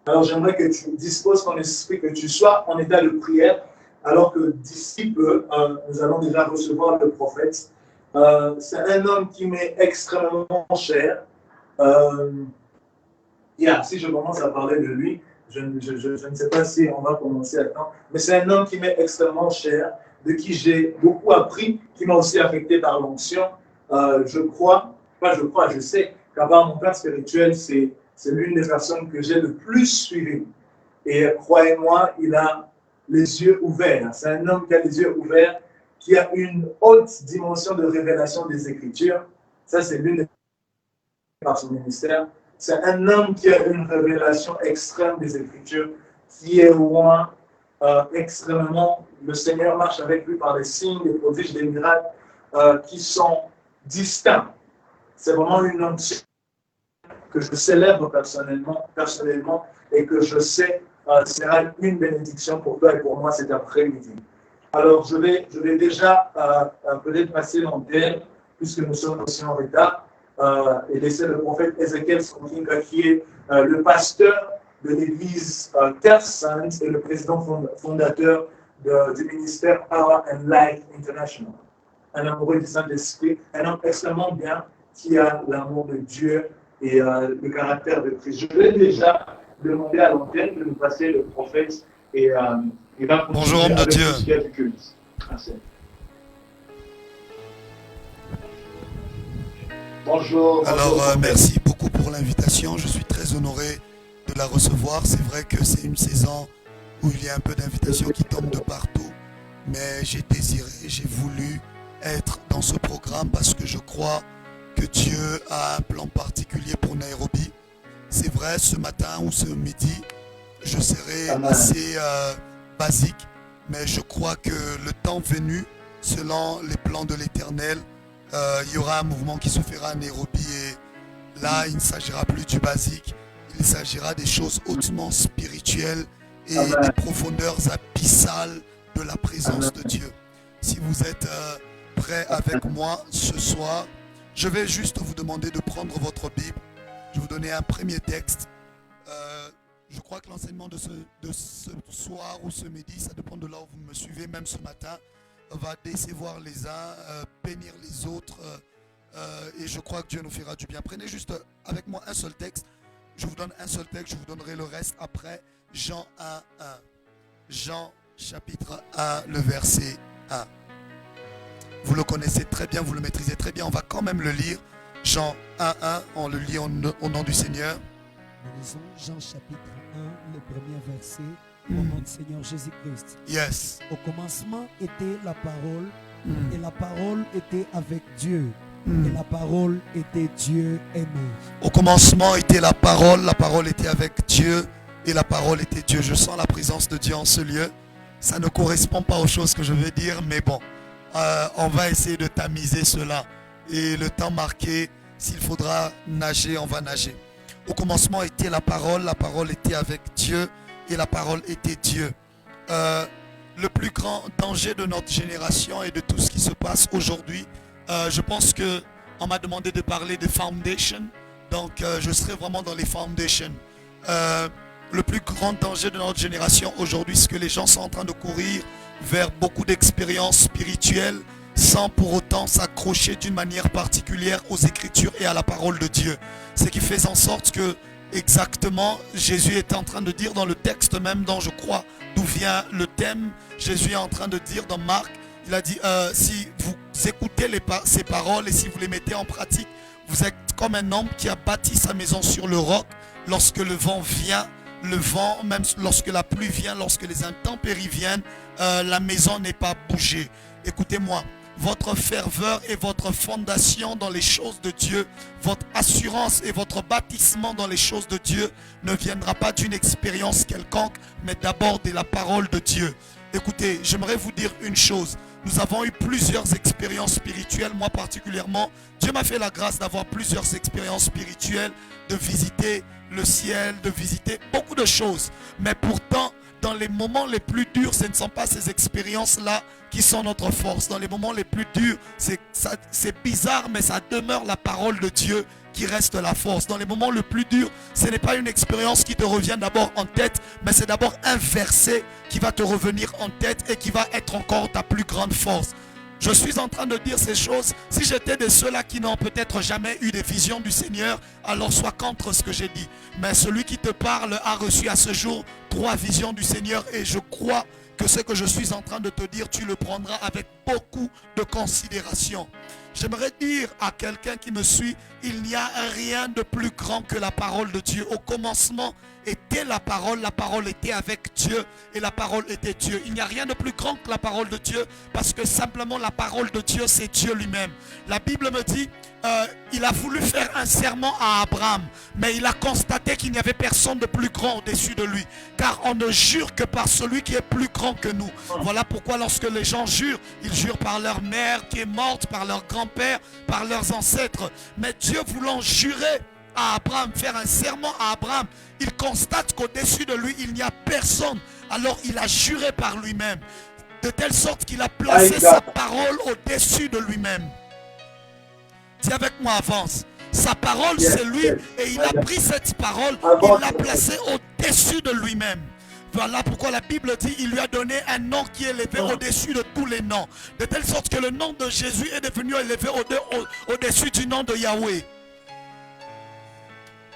Alors j'aimerais que tu disposes ton esprit, que tu sois en état de prière, alors que d'ici peu, nous allons déjà recevoir le prophète. C'est un homme qui m'est extrêmement cher. Euh, si je commence à parler de lui, je ne sais pas si on va commencer à temps, mais c'est un homme qui m'est extrêmement cher, de qui j'ai beaucoup appris, qui m'a aussi affecté par l'onction. Je sais qu'à part mon père spirituel, c'est l'une des personnes que j'ai le plus suivi. Et croyez-moi, il a les yeux ouverts. C'est un homme qui a les yeux ouverts, qui a une haute dimension de révélation des Écritures. Ça, c'est l'une des par son ministère. C'est un homme qui a une révélation extrême des Écritures, qui est loin extrêmement. Le Seigneur marche avec lui par des signes, des prodiges, des miracles qui sont distincts. C'est vraiment une onction que je célèbre personnellement et que je sais sera une bénédiction pour toi et pour moi cet après-midi. Alors, je vais déjà peut-être passer l'antenne, puisque nous sommes aussi en retard, et laisser le prophète Ézéchiel Skonkinga, qui est le pasteur de l'église Terre Sainte et le président fondateur du ministère Power and Light International. Un amoureux du Saint-Esprit, un homme extrêmement bien qui a l'amour de Dieu et le caractère de Christ. Je vais déjà demander à l'antenne de nous passer le prophète et il va continuer. Bonjour homme de Dieu. Ce qu'il y a du culte. Merci. Bonjour. Alors, merci beaucoup pour l'invitation. Je suis très honoré de la recevoir. C'est vrai que c'est une saison où il y a un peu d'invitations qui tombent de partout. Mais j'ai désiré, j'ai voulu être dans ce programme parce que je crois que Dieu a un plan particulier pour Nairobi. C'est vrai, ce matin ou ce midi, je serai assez basique. Mais je crois que le temps venu, selon les plans de l'Éternel, il y aura un mouvement qui se fera à Nairobi et là il ne s'agira plus du basique, il s'agira des choses hautement spirituelles et des profondeurs abyssales de la présence de Dieu. Si vous êtes prêts avec moi ce soir, je vais juste vous demander de prendre votre Bible. Je vais vous donner un premier texte. Je crois que l'enseignement de ce soir ou ce midi, ça dépend de là où vous me suivez, même ce matin, va décevoir les uns, bénir les autres, et je crois que Dieu nous fera du bien. Prenez juste avec moi un seul texte. Je vous donne un seul texte, je vous donnerai le reste après. Jean 1, 1. Jean chapitre 1, le verset 1. Vous le connaissez très bien, vous le maîtrisez très bien. On va quand même le lire. Jean 1, 1, on le lit au nom du Seigneur. Nous lisons Jean chapitre 1, le premier verset. Au nom du Seigneur Jésus-Christ. Yes. Au commencement était la parole, et la parole était avec Dieu, et la parole était Dieu aimé. Au commencement était la parole était avec Dieu, et la parole était Dieu. Je sens la présence de Dieu en ce lieu. Ça ne correspond pas aux choses que je vais dire, mais bon, on va essayer de tamiser cela. Et le temps marqué, s'il faudra nager, on va nager. Au commencement était la parole était avec Dieu, et la parole était Dieu. Le plus grand danger de notre génération et de tout ce qui se passe aujourd'hui, je pense qu'on m'a demandé de parler des foundations, donc je serai vraiment dans les foundations. Le plus grand danger de notre génération aujourd'hui, c'est que les gens sont en train de courir vers beaucoup d'expériences spirituelles sans pour autant s'accrocher d'une manière particulière aux Écritures et à la parole de Dieu. Ce qui fait en sorte que exactement, Jésus est en train de dire dans le texte même dont je crois d'où vient le thème, Jésus est en train de dire dans Marc, il a dit si vous écoutez ces paroles et si vous les mettez en pratique, vous êtes comme un homme qui a bâti sa maison sur le roc. Lorsque le vent vient, même lorsque la pluie vient, lorsque les intempéries viennent, la maison n'est pas bougée. Écoutez-moi. Votre ferveur et votre fondation dans les choses de Dieu, votre assurance et votre bâtissement dans les choses de Dieu ne viendra pas d'une expérience quelconque, mais d'abord de la parole de Dieu. Écoutez, j'aimerais vous dire une chose. Nous avons eu plusieurs expériences spirituelles, moi particulièrement. Dieu m'a fait la grâce d'avoir plusieurs expériences spirituelles, de visiter le ciel, de visiter beaucoup de choses. Mais pourtant, dans les moments les plus durs, ce ne sont pas ces expériences-là qui sont notre force. Dans les moments les plus durs, c'est bizarre, mais ça demeure la parole de Dieu qui reste la force. Dans les moments les plus durs, ce n'est pas une expérience qui te revient d'abord en tête, mais c'est d'abord un verset qui va te revenir en tête et qui va être encore ta plus grande force. Je suis en train de dire ces choses. Si j'étais de ceux-là qui n'ont peut-être jamais eu des visions du Seigneur, alors sois contre ce que j'ai dit. Mais celui qui te parle a reçu à ce jour 3 visions du Seigneur et je crois que ce que je suis en train de te dire, tu le prendras avec beaucoup de considération. J'aimerais dire à quelqu'un qui me suit, il n'y a rien de plus grand que la parole de Dieu. Au commencement était la parole était avec Dieu et la parole était Dieu. Il n'y a rien de plus grand que la parole de Dieu parce que simplement la parole de Dieu, c'est Dieu lui-même. La Bible me dit, il a voulu faire un serment à Abraham, mais il a constaté qu'il n'y avait personne de plus grand au-dessus de lui. Car on ne jure que par celui qui est plus grand que nous. Voilà pourquoi lorsque les gens jurent, ils jurent par leur mère qui est morte, par leur grand-père, par leurs ancêtres. Mais Dieu voulant jurer à Abraham, faire un serment à Abraham, il constate qu'au-dessus de lui, il n'y a personne. Alors il a juré par lui-même, de telle sorte qu'il a placé sa parole au-dessus de lui-même. Dis avec moi, avance. Sa parole, c'est lui, et il a pris cette parole, il l'a placée au-dessus de lui-même. Voilà pourquoi la Bible dit, il lui a donné un nom qui est élevé au-dessus de tous les noms. De telle sorte que le nom de Jésus est devenu élevé au-dessus du nom de Yahweh.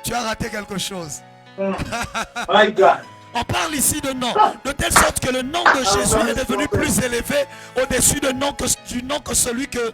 Tu as raté quelque chose. My God. On parle ici de nom, de telle sorte que le nom de Jésus est devenu plus élevé au-dessus du nom que celui que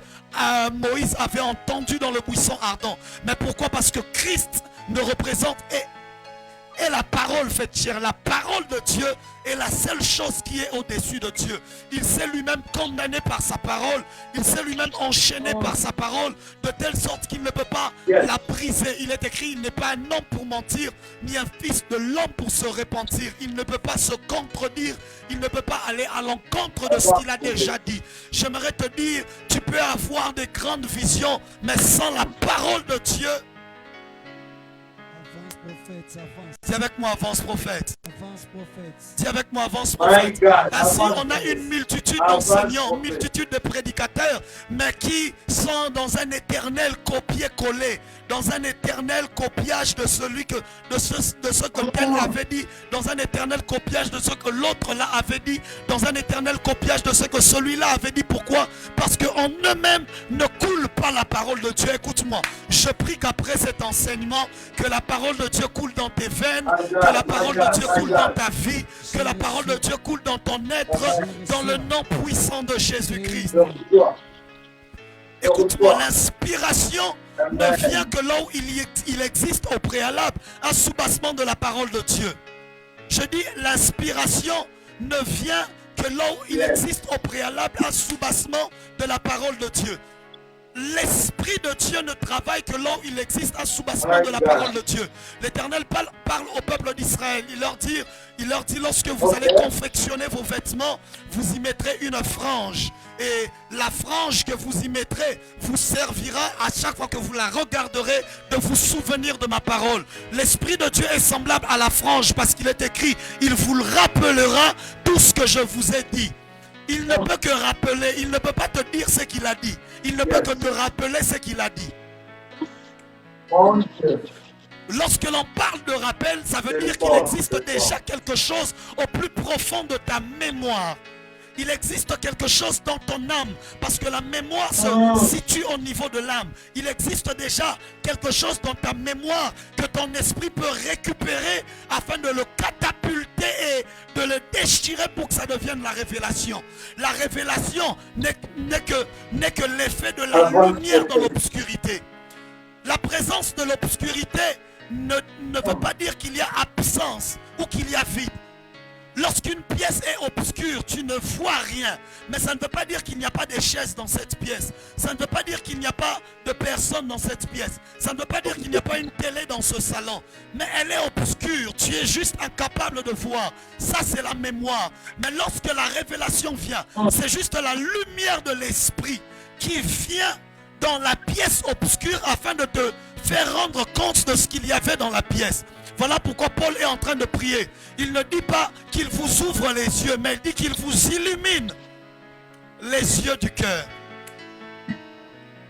Moïse avait entendu dans le buisson ardent. Mais pourquoi? Parce que Christ ne représente et la parole faite chair, la parole de Dieu est la seule chose qui est au-dessus de Dieu. Il s'est lui-même condamné par sa parole, il s'est lui-même enchaîné par sa parole, de telle sorte qu'il ne peut pas la briser. Il est écrit, il n'est pas un homme pour mentir, ni un fils de l'homme pour se repentir. Il ne peut pas se contredire, il ne peut pas aller à l'encontre de ce qu'il a déjà dit. J'aimerais te dire, tu peux avoir des grandes visions, mais sans la parole de Dieu. Prophète, avance. Dis avec moi, avance prophète. Avance prophète. Dis avec moi, avance prophète. Ainsi, on a une multitude d'enseignants, une multitude de prédicateurs, mais qui sont dans un éternel copier-coller, dans un éternel copiage de celui que, de ce que tel avait dit, dans un éternel copiage de ce que l'autre là avait dit, dans un éternel copiage de ce que celui-là avait dit. Pourquoi? Parce qu'en eux-mêmes ne coule pas la parole de Dieu. Écoute-moi, je prie qu'après cet enseignement, que la parole de Dieu coule dans tes veines, que la parole de Dieu coule dans ta vie, que la parole de Dieu coule dans ton être, dans le nom puissant de Jésus-Christ. Écoute-moi, l'inspiration ne vient que là où il existe au préalable un soubassement de la parole de Dieu. Je dis, l'inspiration ne vient que là où il existe au préalable un soubassement de la parole de Dieu. L'Esprit de Dieu ne travaille que là où il existe un soubassement de la parole de Dieu. L'Éternel parle au peuple d'Israël. Il leur dit, lorsque vous allez confectionner vos vêtements, vous y mettrez une frange. Et la frange que vous y mettrez vous servira à chaque fois que vous la regarderez de vous souvenir de ma parole. L'Esprit de Dieu est semblable à la frange parce qu'il est écrit, il vous le rappellera tout ce que je vous ai dit. Il ne peut que rappeler, il ne peut pas te dire ce qu'il a dit. Il ne peut que te rappeler ce qu'il a dit. Lorsque l'on parle de rappel, ça veut dire qu'il existe déjà quelque chose au plus profond de ta mémoire. Il existe quelque chose dans ton âme, parce que la mémoire se situe au niveau de l'âme. Il existe déjà quelque chose dans ta mémoire que ton esprit peut récupérer afin de le catapulter et de le déchirer pour que ça devienne la révélation. La révélation n'est que l'effet de la lumière dans l'obscurité. La présence de l'obscurité ne veut pas dire qu'il y a absence ou qu'il y a vide. Lorsqu'une pièce est obscure, tu ne vois rien. Mais ça ne veut pas dire qu'il n'y a pas de chaises dans cette pièce. Ça ne veut pas dire qu'il n'y a pas de personnes dans cette pièce. Ça ne veut pas dire qu'il n'y a pas une télé dans ce salon. Mais elle est obscure. Tu es juste incapable de voir. Ça, c'est la mémoire. Mais lorsque la révélation vient, c'est juste la lumière de l'esprit qui vient dans la pièce obscure afin de te faire rendre compte de ce qu'il y avait dans la pièce. Voilà pourquoi Paul est en train de prier. Il ne dit pas qu'il vous ouvre les yeux, mais il dit qu'il vous illumine les yeux du cœur.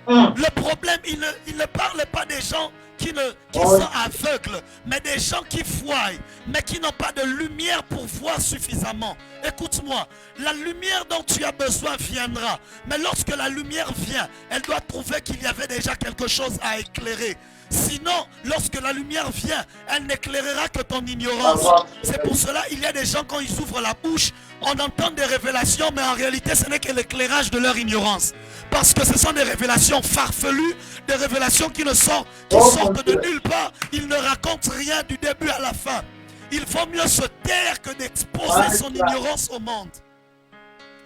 Le problème, il ne parle pas des gens qui sont aveugles, mais des gens qui voient, mais qui n'ont pas de lumière pour voir suffisamment. Écoute-moi, la lumière dont tu as besoin viendra, mais lorsque la lumière vient, elle doit trouver qu'il y avait déjà quelque chose à éclairer. Sinon, lorsque la lumière vient, elle n'éclairera que ton ignorance. C'est pour cela qu'il y a des gens, quand ils ouvrent la bouche, on entend des révélations, mais en réalité, ce n'est que l'éclairage de leur ignorance. Parce que ce sont des révélations farfelues, des révélations qui sortent de nulle part. Ils ne racontent rien du début à la fin. Il vaut mieux se taire que d'exposer son ignorance au monde.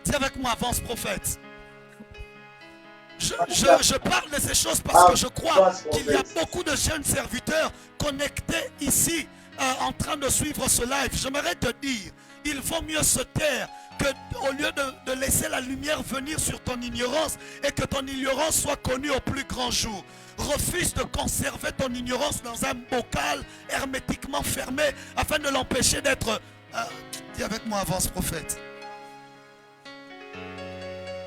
Dis avec moi, avance prophète. Je parle de ces choses parce que je crois qu'il y a beaucoup de jeunes serviteurs connectés ici en train de suivre ce live. J'aimerais te dire, il vaut mieux se taire qu'au lieu de laisser la lumière venir sur ton ignorance et que ton ignorance soit connue au plus grand jour. Refuse de conserver ton ignorance dans un bocal hermétiquement fermé afin de l'empêcher d'être... dis avec moi, avance prophète.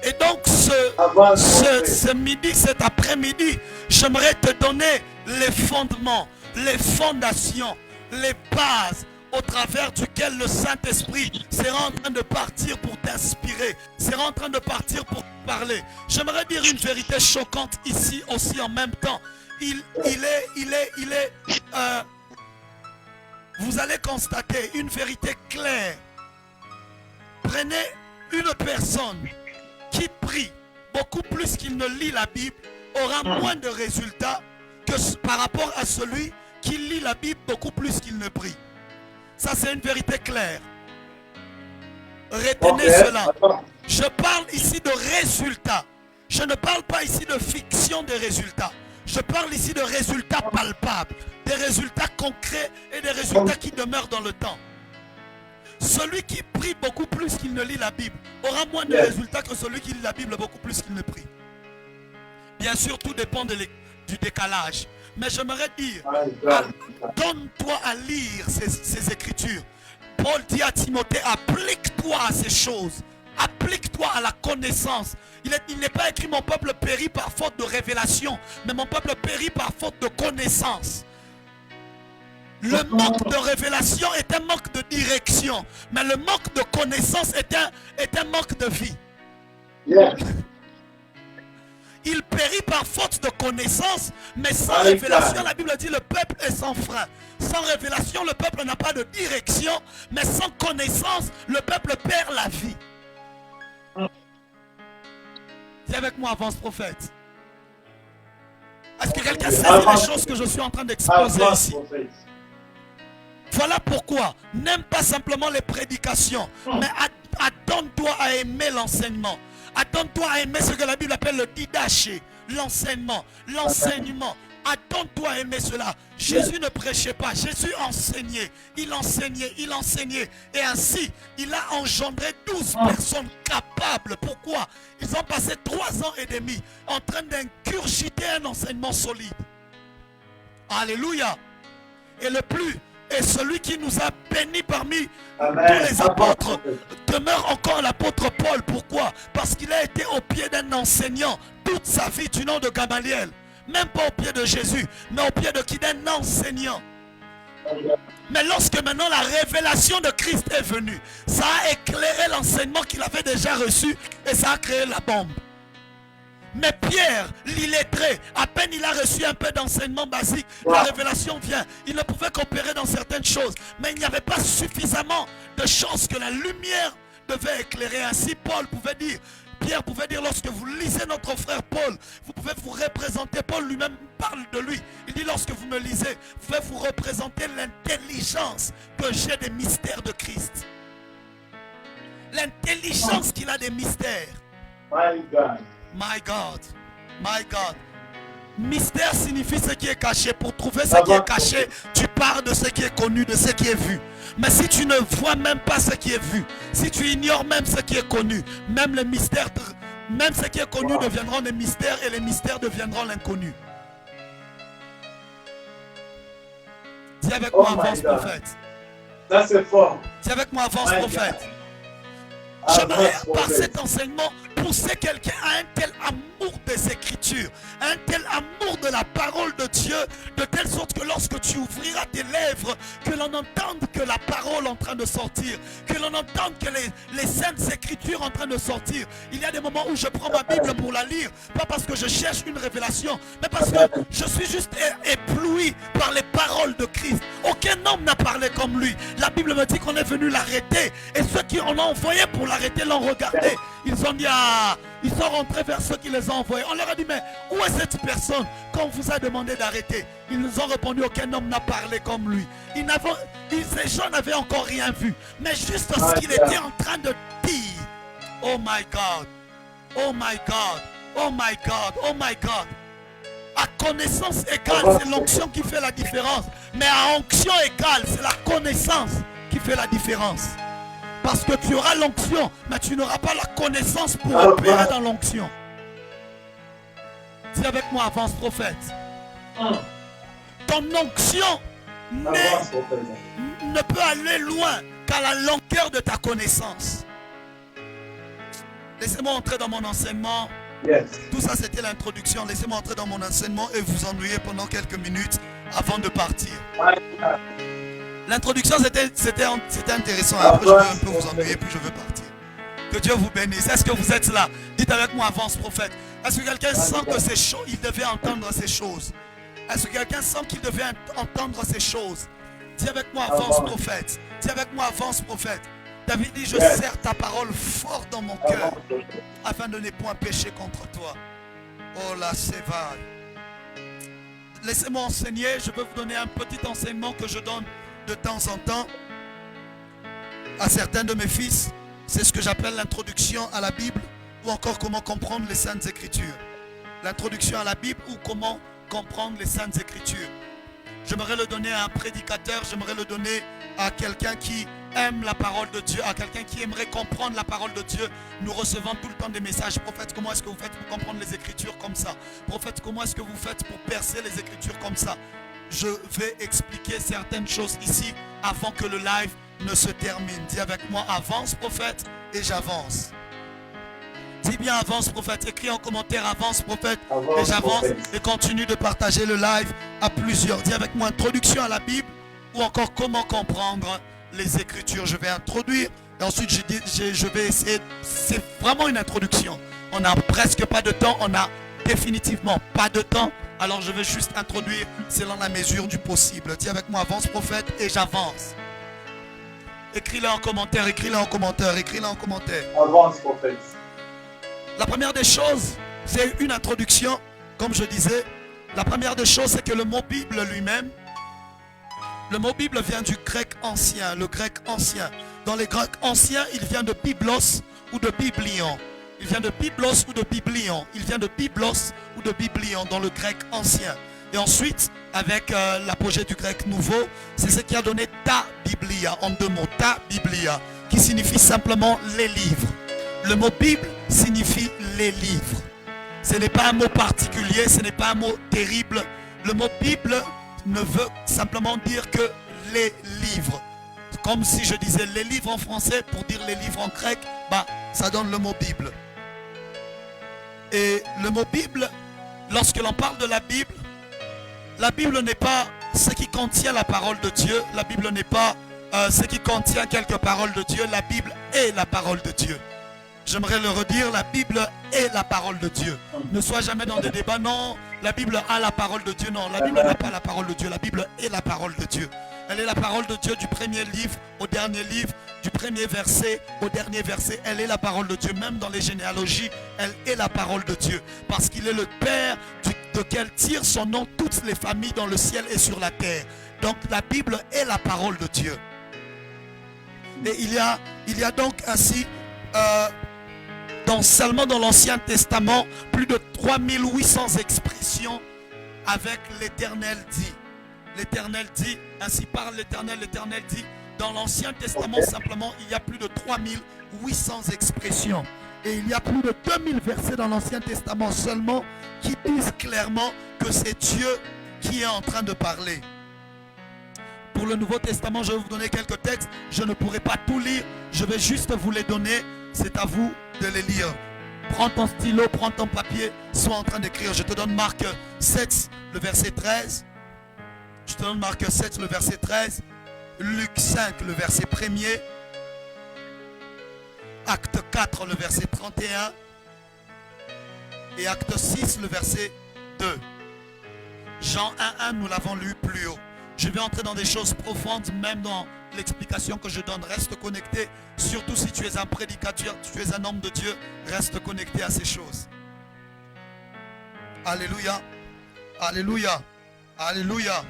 Et donc ce midi, cet après-midi, j'aimerais te donner les fondements, les fondations, les bases au travers duquel le Saint-Esprit sera en train de partir pour t'inspirer, sera en train de partir pour te parler. J'aimerais dire une vérité choquante ici aussi en même temps. Vous allez constater une vérité claire. Prenez une personne qui prie beaucoup plus qu'il ne lit la Bible aura moins de résultats que par rapport à celui qui lit la Bible beaucoup plus qu'il ne prie. Ça, c'est une vérité claire. Retenez cela. Je parle ici de résultats. Je ne parle pas ici de fiction des résultats. Je parle ici de résultats palpables, des résultats concrets et des résultats qui demeurent dans le temps. Celui qui prie beaucoup plus qu'il ne lit la Bible aura moins de résultats que celui qui lit la Bible beaucoup plus qu'il ne prie. Bien sûr, tout dépend du décalage. Mais j'aimerais dire, donne-toi à lire ces écritures. Paul dit à Timothée, applique-toi à ces choses. Applique-toi à la connaissance. Il n'est pas écrit mon peuple périt par faute de révélation, mais mon peuple périt par faute de connaissance. Le manque de révélation est un manque de direction, mais le manque de connaissance est un manque de vie. Il périt par faute de connaissance, mais sans révélation, la Bible dit le peuple est sans frein. Sans révélation, le peuple n'a pas de direction, mais sans connaissance, le peuple perd la vie. Dis avec moi, avance prophète. Est-ce que quelqu'un sait les choses que je suis en train d'exposer ici? Voilà pourquoi, n'aime pas simplement les prédications, mais attends-toi à aimer l'enseignement. Attends-toi à aimer ce que la Bible appelle le didaché, l'enseignement, l'enseignement. Attends-toi à aimer cela. Jésus ne prêchait pas, Jésus enseignait. Il enseignait, il enseignait. Et ainsi, il a engendré 12 personnes capables. Pourquoi? Ils ont passé 3 ans et demi en train d'incurgiter un enseignement solide. Alléluia. Et le plus... Et celui qui nous a bénis parmi tous les apôtres demeure encore l'apôtre Paul. Pourquoi? Parce qu'il a été au pied d'un enseignant toute sa vie du nom de Gamaliel. Même pas au pied de Jésus, mais au pied de qui? D'un enseignant. Mais lorsque maintenant la révélation de Christ est venue, ça a éclairé l'enseignement qu'il avait déjà reçu et ça a créé la bombe. Mais Pierre, l'illettré, à peine il a reçu un peu d'enseignement basique, la révélation vient. Il ne pouvait qu'opérer dans certaines choses, mais il n'y avait pas suffisamment de choses que la lumière devait éclairer. Ainsi, Pierre pouvait dire, lorsque vous lisez notre frère Paul, vous pouvez vous représenter, Paul lui-même parle de lui. Il dit, lorsque vous me lisez, vous pouvez vous représenter l'intelligence que j'ai des mystères de Christ. L'intelligence qu'il a des mystères. My God, my God. Mystère signifie ce qui est caché. Pour trouver ce qui est caché, tu pars de ce qui est connu, de ce qui est vu. Mais si tu ne vois même pas ce qui est vu, si tu ignores même ce qui est connu, même les mystères, même ce qui est connu deviendront des mystères et les mystères deviendront l'inconnu. Dis avec moi, avance prophète. Ça c'est fort. Dis avec moi, avance prophète. J'aimerais par cet enseignement pousser quelqu'un à un tel amour des Écritures, un tel amour de la parole de Dieu, de telle sorte que lorsque tu ouvriras tes lèvres, que l'on entende que la parole est en train de sortir, que l'on entende que les saintes Écritures en train de sortir. Il y a des moments où je prends ma Bible pour la lire, pas parce que je cherche une révélation, mais parce que je suis juste ébloui par les paroles de Christ. Aucun homme n'a parlé comme lui. La Bible me dit qu'on est venu l'arrêter, et ceux qui en ont envoyé pour l'arrêter l'ont regardé. Ils ont dit, ah, ils sont rentrés vers ceux qui les ont envoyés. On leur a dit, mais où est cette personne qu'on vous a demandé d'arrêter? Ils nous ont répondu, aucun homme n'a parlé comme lui. Ces gens n'avaient encore rien vu, mais juste ce qu'il était en train de dire. Oh my God, oh my God, oh my God, oh my God. À connaissance égale, c'est l'onction qui fait la différence. Mais à onction égale, c'est la connaissance qui fait la différence. Parce que tu auras l'onction, mais tu n'auras pas la connaissance pour opérer dans l'onction. Dis avec moi, avance prophète. Ton onction ne peut aller loin qu'à la longueur de ta connaissance. Laissez-moi entrer dans mon enseignement. Yes. Tout ça, c'était l'introduction. Laissez-moi entrer dans mon enseignement et vous ennuyer pendant quelques minutes avant de partir. L'introduction, c'était intéressant. Après, je vais un peu vous ennuyer, puis je veux partir. Que Dieu vous bénisse. Est-ce que vous êtes là? Dites avec moi, avance prophète. Est-ce que quelqu'un sent que ces choses, il devait entendre ces choses? Est-ce que quelqu'un sent qu'il devait entendre ces choses? Dis avec moi, avance prophète. Dis avec moi, avance prophète. David dit, je serre ta parole fort dans mon cœur, afin de ne point pécher contre toi. Oh la sévère. Laissez-moi enseigner. Je vais vous donner un petit enseignement que je donne de temps en temps à certains de mes fils. C'est ce que j'appelle l'introduction à la Bible, ou encore comment comprendre les Saintes Écritures. L'introduction à la Bible ou comment comprendre les Saintes Écritures. J'aimerais le donner à un prédicateur, j'aimerais le donner à quelqu'un qui aime la parole de Dieu, à quelqu'un qui aimerait comprendre la parole de Dieu. Nous recevons tout le temps des messages. Prophète, comment est-ce que vous faites pour comprendre les Écritures comme ça? Prophète, comment est-ce que vous faites pour percer les Écritures comme ça? Je vais expliquer certaines choses ici avant que le live ne se termine. Dis avec moi, avance prophète, et j'avance. Dis bien avance prophète, écris en commentaire avance prophète, et j'avance, et continue de partager le live à plusieurs. Dis avec moi, introduction à la Bible, ou encore comment comprendre les Écritures. Je vais introduire, et ensuite je vais essayer. C'est vraiment une introduction. On n'a presque pas de temps, on n'a définitivement pas de temps. Alors je vais juste introduire selon la mesure du possible. Dis avec moi, avance prophète, et j'avance. Écris-le en commentaire, écris-le en commentaire, écris-le en commentaire. Avance prophète. La première des choses, c'est une introduction. Comme je disais, la première des choses, c'est que le mot Bible lui-même, le mot Bible vient du grec ancien, le grec ancien. Dans les grecs anciens, il vient de biblos ou de biblion. Il vient de biblos ou de biblion. Il vient de biblos ou de biblion dans le grec ancien. Et ensuite, avec l'apogée du grec nouveau, c'est ce qui a donné ta Biblia, en deux mots, ta Biblia, qui signifie simplement les livres. Le mot Bible signifie les livres. Ce n'est pas un mot particulier, ce n'est pas un mot terrible. Le mot Bible ne veut simplement dire que les livres. Comme si je disais les livres en français pour dire les livres en grec, bah, ça donne le mot Bible. Et le mot Bible, lorsque l'on parle de la Bible n'est pas ce qui contient la parole de Dieu. La Bible n'est pas ce qui contient quelques paroles de Dieu. La Bible est la parole de Dieu. J'aimerais le redire, la Bible est la parole de Dieu. Ne sois jamais dans des débats, non, la Bible a la parole de Dieu. Non, la Bible n'a pas la parole de Dieu. La Bible est la parole de Dieu. Elle est la parole de Dieu du premier livre au dernier livre, du premier verset au dernier verset. Elle est la parole de Dieu. Même dans les généalogies, elle est la parole de Dieu. Parce qu'il est le Père duquel tirent son nom toutes les familles dans le ciel et sur la terre. Donc la Bible est la parole de Dieu. Et il y a donc ainsi, seulement dans l'Ancien Testament, plus de 3800 expressions avec l'Éternel dit. L'Éternel dit, ainsi parle l'Éternel, l'Éternel dit. Dans l'Ancien Testament, simplement, il y a plus de 3800 expressions. Et il y a plus de 2000 versets dans l'Ancien Testament seulement qui disent clairement que c'est Dieu qui est en train de parler. Pour le Nouveau Testament, je vais vous donner quelques textes. Je ne pourrai pas tout lire. Je vais juste vous les donner. C'est à vous de les lire. Prends ton stylo, prends ton papier, sois en train d'écrire. Je te donne Marc 7, le verset 13. Je te donne Marc 7, le verset 13. Luc 5, le verset 1er. Acte 4, le verset 31. Et acte 6, le verset 2. Jean 1, nous l'avons lu plus haut. Je vais entrer dans des choses profondes, même dans l'explication que je donne. Reste connecté, surtout si tu es un prédicateur, tu es un homme de Dieu, reste connecté à ces choses. Alléluia, alléluia, alléluia.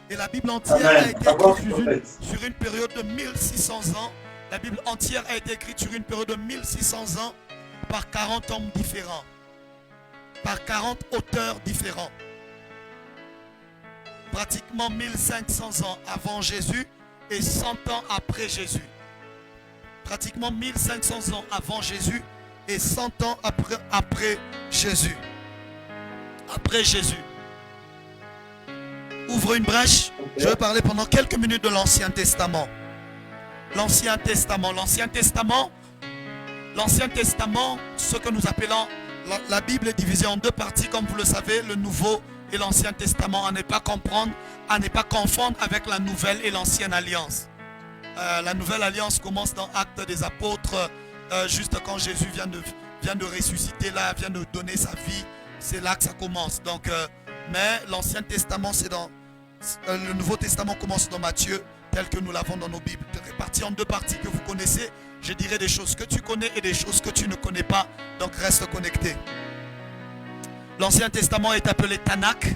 Et la Bible entière a été écrite sur une période de 1600 ans. La Bible entière a été écrite sur une période de 1600 ans par 40 hommes différents, par 40 auteurs différents. Pratiquement 1500 ans avant Jésus et 100 ans après Jésus. Pratiquement 1500 ans avant Jésus et 100 ans après Jésus. Après Jésus. Ouvre une brèche. Je vais parler pendant quelques minutes de l'Ancien Testament. L'Ancien Testament. L'Ancien Testament. L'Ancien Testament, ce que nous appelons, la Bible est divisée en deux parties, comme vous le savez, le Nouveau et l'Ancien Testament, à ne pas comprendre, à ne pas confondre avec la Nouvelle et l'Ancienne Alliance. La Nouvelle Alliance commence dans Actes des Apôtres, juste quand Jésus vient de ressusciter, là, vient de donner sa vie. C'est là que ça commence. Donc, mais l'Ancien Testament, c'est dans le Nouveau Testament commence dans Matthieu, tel que nous l'avons dans nos Bibles, réparti en deux parties que vous connaissez. Je dirai des choses que tu connais et des choses que tu ne connais pas. Donc, reste connecté. L'Ancien Testament est appelé Tanakh.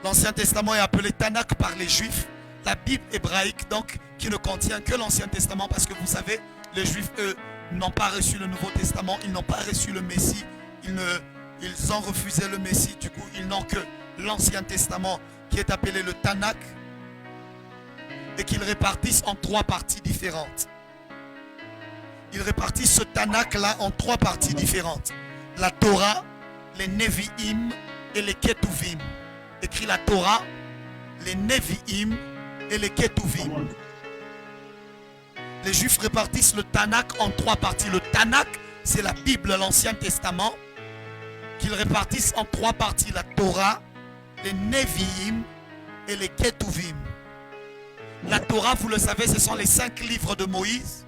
L'Ancien Testament est appelé Tanakh par les Juifs. La Bible hébraïque, donc, qui ne contient que l'Ancien Testament, parce que vous savez, les Juifs, eux, n'ont pas reçu le Nouveau Testament, ils n'ont pas reçu le Messie, ils ont refusé le Messie, du coup, ils n'ont que l'Ancien Testament, qui est appelé le Tanakh, et qu'ils répartissent en trois parties différentes. Ils répartissent ce Tanakh-là en trois parties différentes. La Torah, les Nevi'im et les Ketuvim. Écrit la Torah, les Nevi'im et les Ketuvim. Les Juifs répartissent le Tanakh en trois parties. Le Tanakh, c'est la Bible, l'Ancien Testament, qu'ils répartissent en trois parties. La Torah, les Nevi'im et les Ketuvim. La Torah, vous le savez, ce sont les 5 livres de Moïse,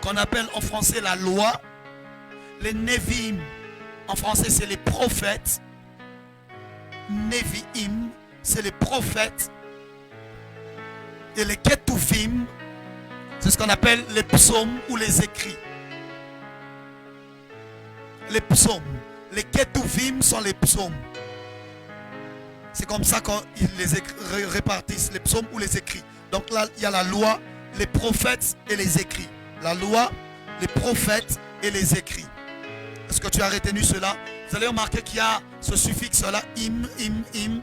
qu'on appelle en français la loi. Les Nevi'im, en français, c'est les prophètes. Nevi'im, c'est les prophètes. Et les Ketuvim, c'est ce qu'on appelle les psaumes ou les écrits. Les psaumes. Les Ketuvim sont les psaumes. C'est comme ça qu'ils les répartissent, les psaumes ou les écrits. Donc là, il y a la loi, les prophètes et les écrits. La loi, les prophètes et les écrits. Est-ce que tu as retenu cela? Vous allez remarquer qu'il y a ce suffixe-là, im.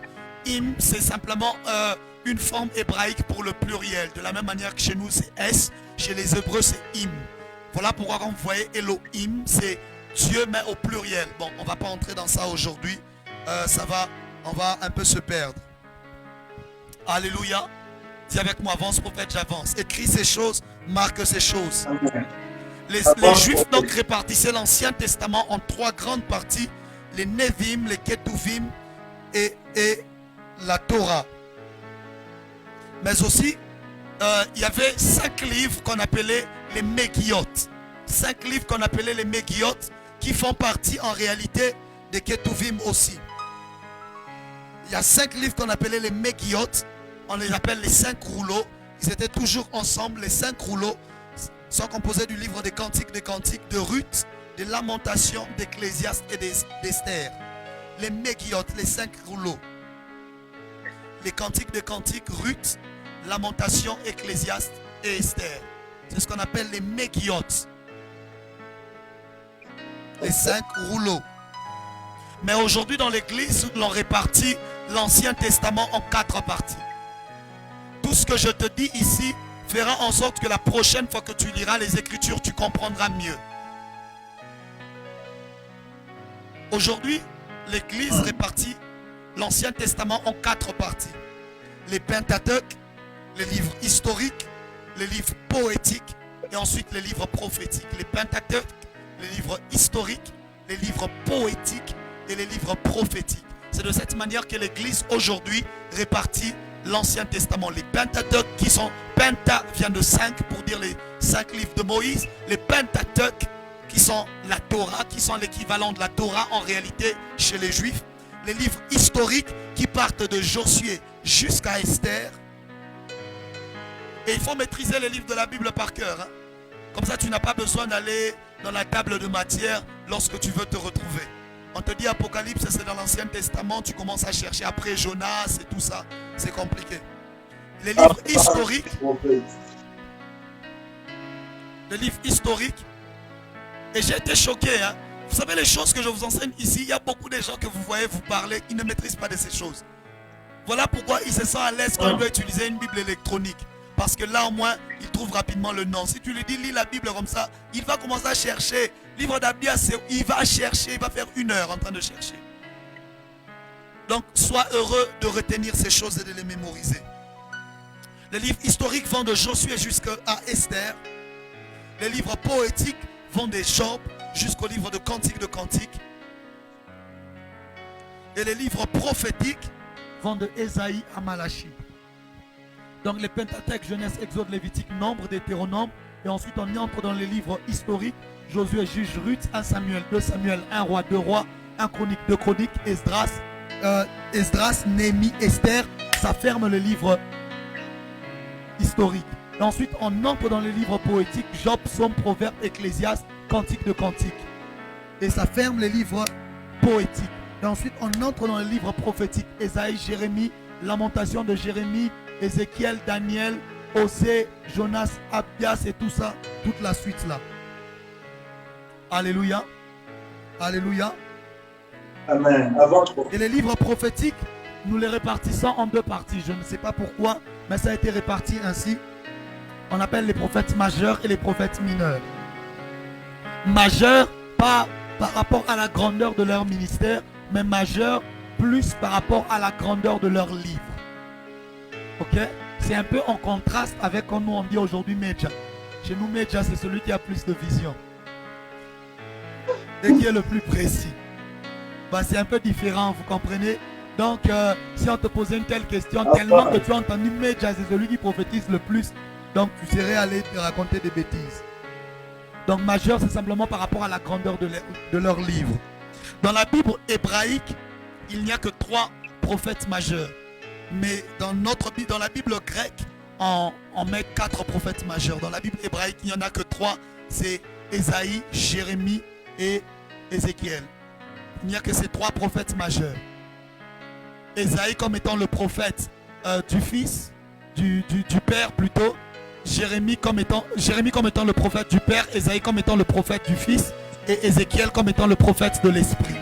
Im, c'est simplement une forme hébraïque pour le pluriel. De la même manière que chez nous, c'est S. Chez les Hébreux, c'est im. Voilà pourquoi quand vous voyez Elohim, c'est Dieu, mais au pluriel. Bon, on ne va pas entrer dans ça aujourd'hui. On va un peu se perdre. Alléluia. Dis avec moi, avance prophète, j'avance. Écris ces choses, marque ces choses. Les Juifs donc répartissaient l'Ancien Testament en trois grandes parties. Les Nevim, les Ketuvim et la Torah. Mais aussi, il y avait 5 livres qu'on appelait les Megillot. 5 livres qu'on appelait les Megillot qui font partie en réalité des Ketuvim aussi. Il y a 5 livres qu'on appelait les Megillot. On les appelle les 5 rouleaux. Ils étaient toujours ensemble. Les 5 rouleaux sont composés du livre des Cantiques, de Ruth, des Lamentations, d'Ecclésiaste et d'Esther. Les Megillot, les 5 rouleaux. Les Cantiques, Ruth, Lamentations, Ecclésiaste et Esther. C'est ce qu'on appelle les Megillot. Les 5 rouleaux. Mais aujourd'hui dans l'église, l'on répartit l'Ancien Testament en 4 parties. Tout ce que je te dis ici fera en sorte que la prochaine fois que tu liras les Écritures, tu comprendras mieux. Aujourd'hui, l'église répartit l'Ancien Testament en 4 parties. Les Pentateuques, les livres historiques, les livres poétiques et ensuite les livres prophétiques. Les Pentateuques, les livres historiques, les livres poétiques et les livres prophétiques. C'est de cette manière que l'Église aujourd'hui répartit l'Ancien Testament. Les Pentateuques qui sont, Penta vient de 5 pour dire les 5 livres de Moïse. Les Pentateuques qui sont la Torah, qui sont l'équivalent de la Torah en réalité chez les Juifs. Les livres historiques qui partent de Josué jusqu'à Esther. Et il faut maîtriser les livres de la Bible par cœur. Hein. Comme ça, tu n'as pas besoin d'aller dans la table de matière lorsque tu veux te retrouver. On te dit Apocalypse, c'est dans l'Ancien Testament, tu commences à chercher après Jonas et tout ça. C'est compliqué. Les livres historiques, et j'ai été choqué. Hein. Vous savez, les choses que je vous enseigne ici, il y a beaucoup de gens que vous voyez vous parler, ils ne maîtrisent pas de ces choses. Voilà pourquoi ils se sentent à l'aise quand ils doivent utiliser une Bible électronique. Parce que là, au moins, ils trouvent rapidement le nom. Si tu lui dis, lis la Bible comme ça, il va commencer à chercher. Livre d'Abdia, il va chercher, il va faire 1 heure en train de chercher. Donc, sois heureux de retenir ces choses et de les mémoriser. Les livres historiques vont de Josué jusqu'à Esther. Les livres poétiques vont des Job jusqu'au livre de Cantique de Cantique. Et les livres prophétiques vont de Ésaïe à Malachie. Donc les Pentateuques, Genèse, Exode, Lévitique, Nombre, Deutéronome. Et ensuite on y entre dans les livres historiques. Josué, Juge, Ruth, 1 Samuel, 2 Samuel, 1 Roi, 2 Rois, 1 Chronique, 2 Chroniques, Esdras, Néhémie, Esther. Ça ferme le livre historique. Et ensuite on entre dans les livres poétiques. Job, Psaume, Proverbe, Ecclésiaste, Cantique de Cantique. Et ça ferme les livres poétiques. Et ensuite on entre dans les livres prophétiques. Ésaïe, Jérémie, Lamentation de Jérémie, Ézéchiel, Daniel, Osée, Jonas, Abdias et tout ça, toute la suite là. Alléluia. Alléluia. Amen. Et les livres prophétiques, nous les répartissons en 2 parties. Je ne sais pas pourquoi, mais ça a été réparti ainsi. On appelle les prophètes majeurs et les prophètes mineurs. Majeurs, pas par rapport à la grandeur de leur ministère, mais majeurs plus par rapport à la grandeur de leur livre. Ok? C'est un peu en contraste avec quand nous on dit aujourd'hui Medja. Chez nous, Medja, c'est celui qui a plus de vision et qui est le plus précis. Bah, c'est un peu différent, vous comprenez? Donc, si on te posait une telle question, tellement que tu as entendu Medja, c'est celui qui prophétise le plus, donc tu serais allé te raconter des bêtises. Donc, majeur, c'est simplement par rapport à la grandeur de leur livre. Dans la Bible hébraïque, il n'y a que 3 prophètes majeurs. Mais dans la Bible grecque, on met 4 prophètes majeurs. Dans la Bible hébraïque, il n'y en a que 3. C'est Ésaïe, Jérémie et Ézéchiel. Il n'y a que ces 3 prophètes majeurs. Ésaïe comme étant le prophète du fils, du père plutôt. Jérémie comme étant le prophète du père. Ésaïe comme étant le prophète du fils. Et Ézéchiel comme étant le prophète de l'esprit.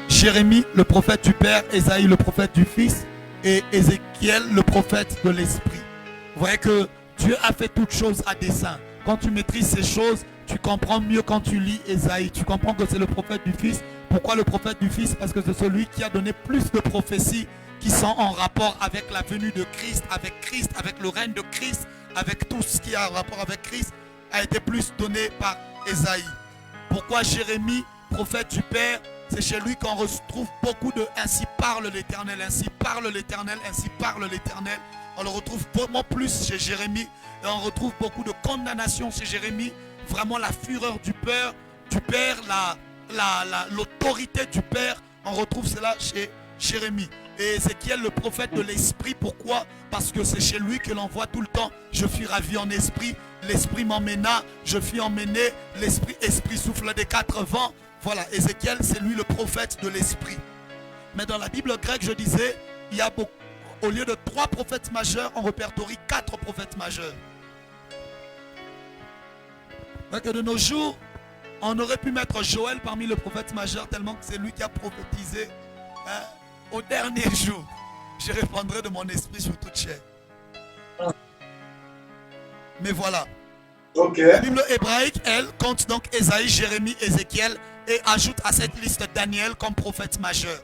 Jérémie, le prophète du Père, Ésaïe, le prophète du Fils, et Ézéchiel, le prophète de l'Esprit. Vous voyez que Dieu a fait toutes choses à dessein. Quand tu maîtrises ces choses, tu comprends mieux quand tu lis Ésaïe. Tu comprends que c'est le prophète du Fils. Pourquoi le prophète du Fils? Parce que c'est celui qui a donné plus de prophéties qui sont en rapport avec la venue de Christ, avec le règne de Christ, avec tout ce qui a en rapport avec Christ, a été plus donné par Ésaïe. Pourquoi Jérémie, prophète du Père? C'est chez lui qu'on retrouve beaucoup de « Ainsi parle l'Éternel, ainsi parle l'Éternel, ainsi parle l'Éternel ». On le retrouve vraiment plus chez Jérémie. Et on retrouve beaucoup de condamnation chez Jérémie. Vraiment la fureur du Père, l'autorité du Père. On retrouve cela chez Jérémie. Et Ézéchiel, le prophète de l'Esprit. Pourquoi? Parce que c'est chez lui que l'on voit tout le temps « Je fus ravi en esprit, l'Esprit m'emmena, je fus emmené, l'Esprit souffle des 4 vents ». Voilà, Ézéchiel, c'est lui le prophète de l'Esprit. Mais dans la Bible grecque, je disais, il y a beaucoup, au lieu de 3 prophètes majeurs, on répertorie 4 prophètes majeurs. Donc de nos jours, on aurait pu mettre Joël parmi les prophètes majeurs tellement que c'est lui qui a prophétisé. Hein, au dernier jour, je répandrai de mon esprit sur toute chair. Mais voilà. Okay. La Bible hébraïque, elle, compte donc Ésaïe, Jérémie, Ézéchiel et ajoute à cette liste Daniel comme prophète majeur.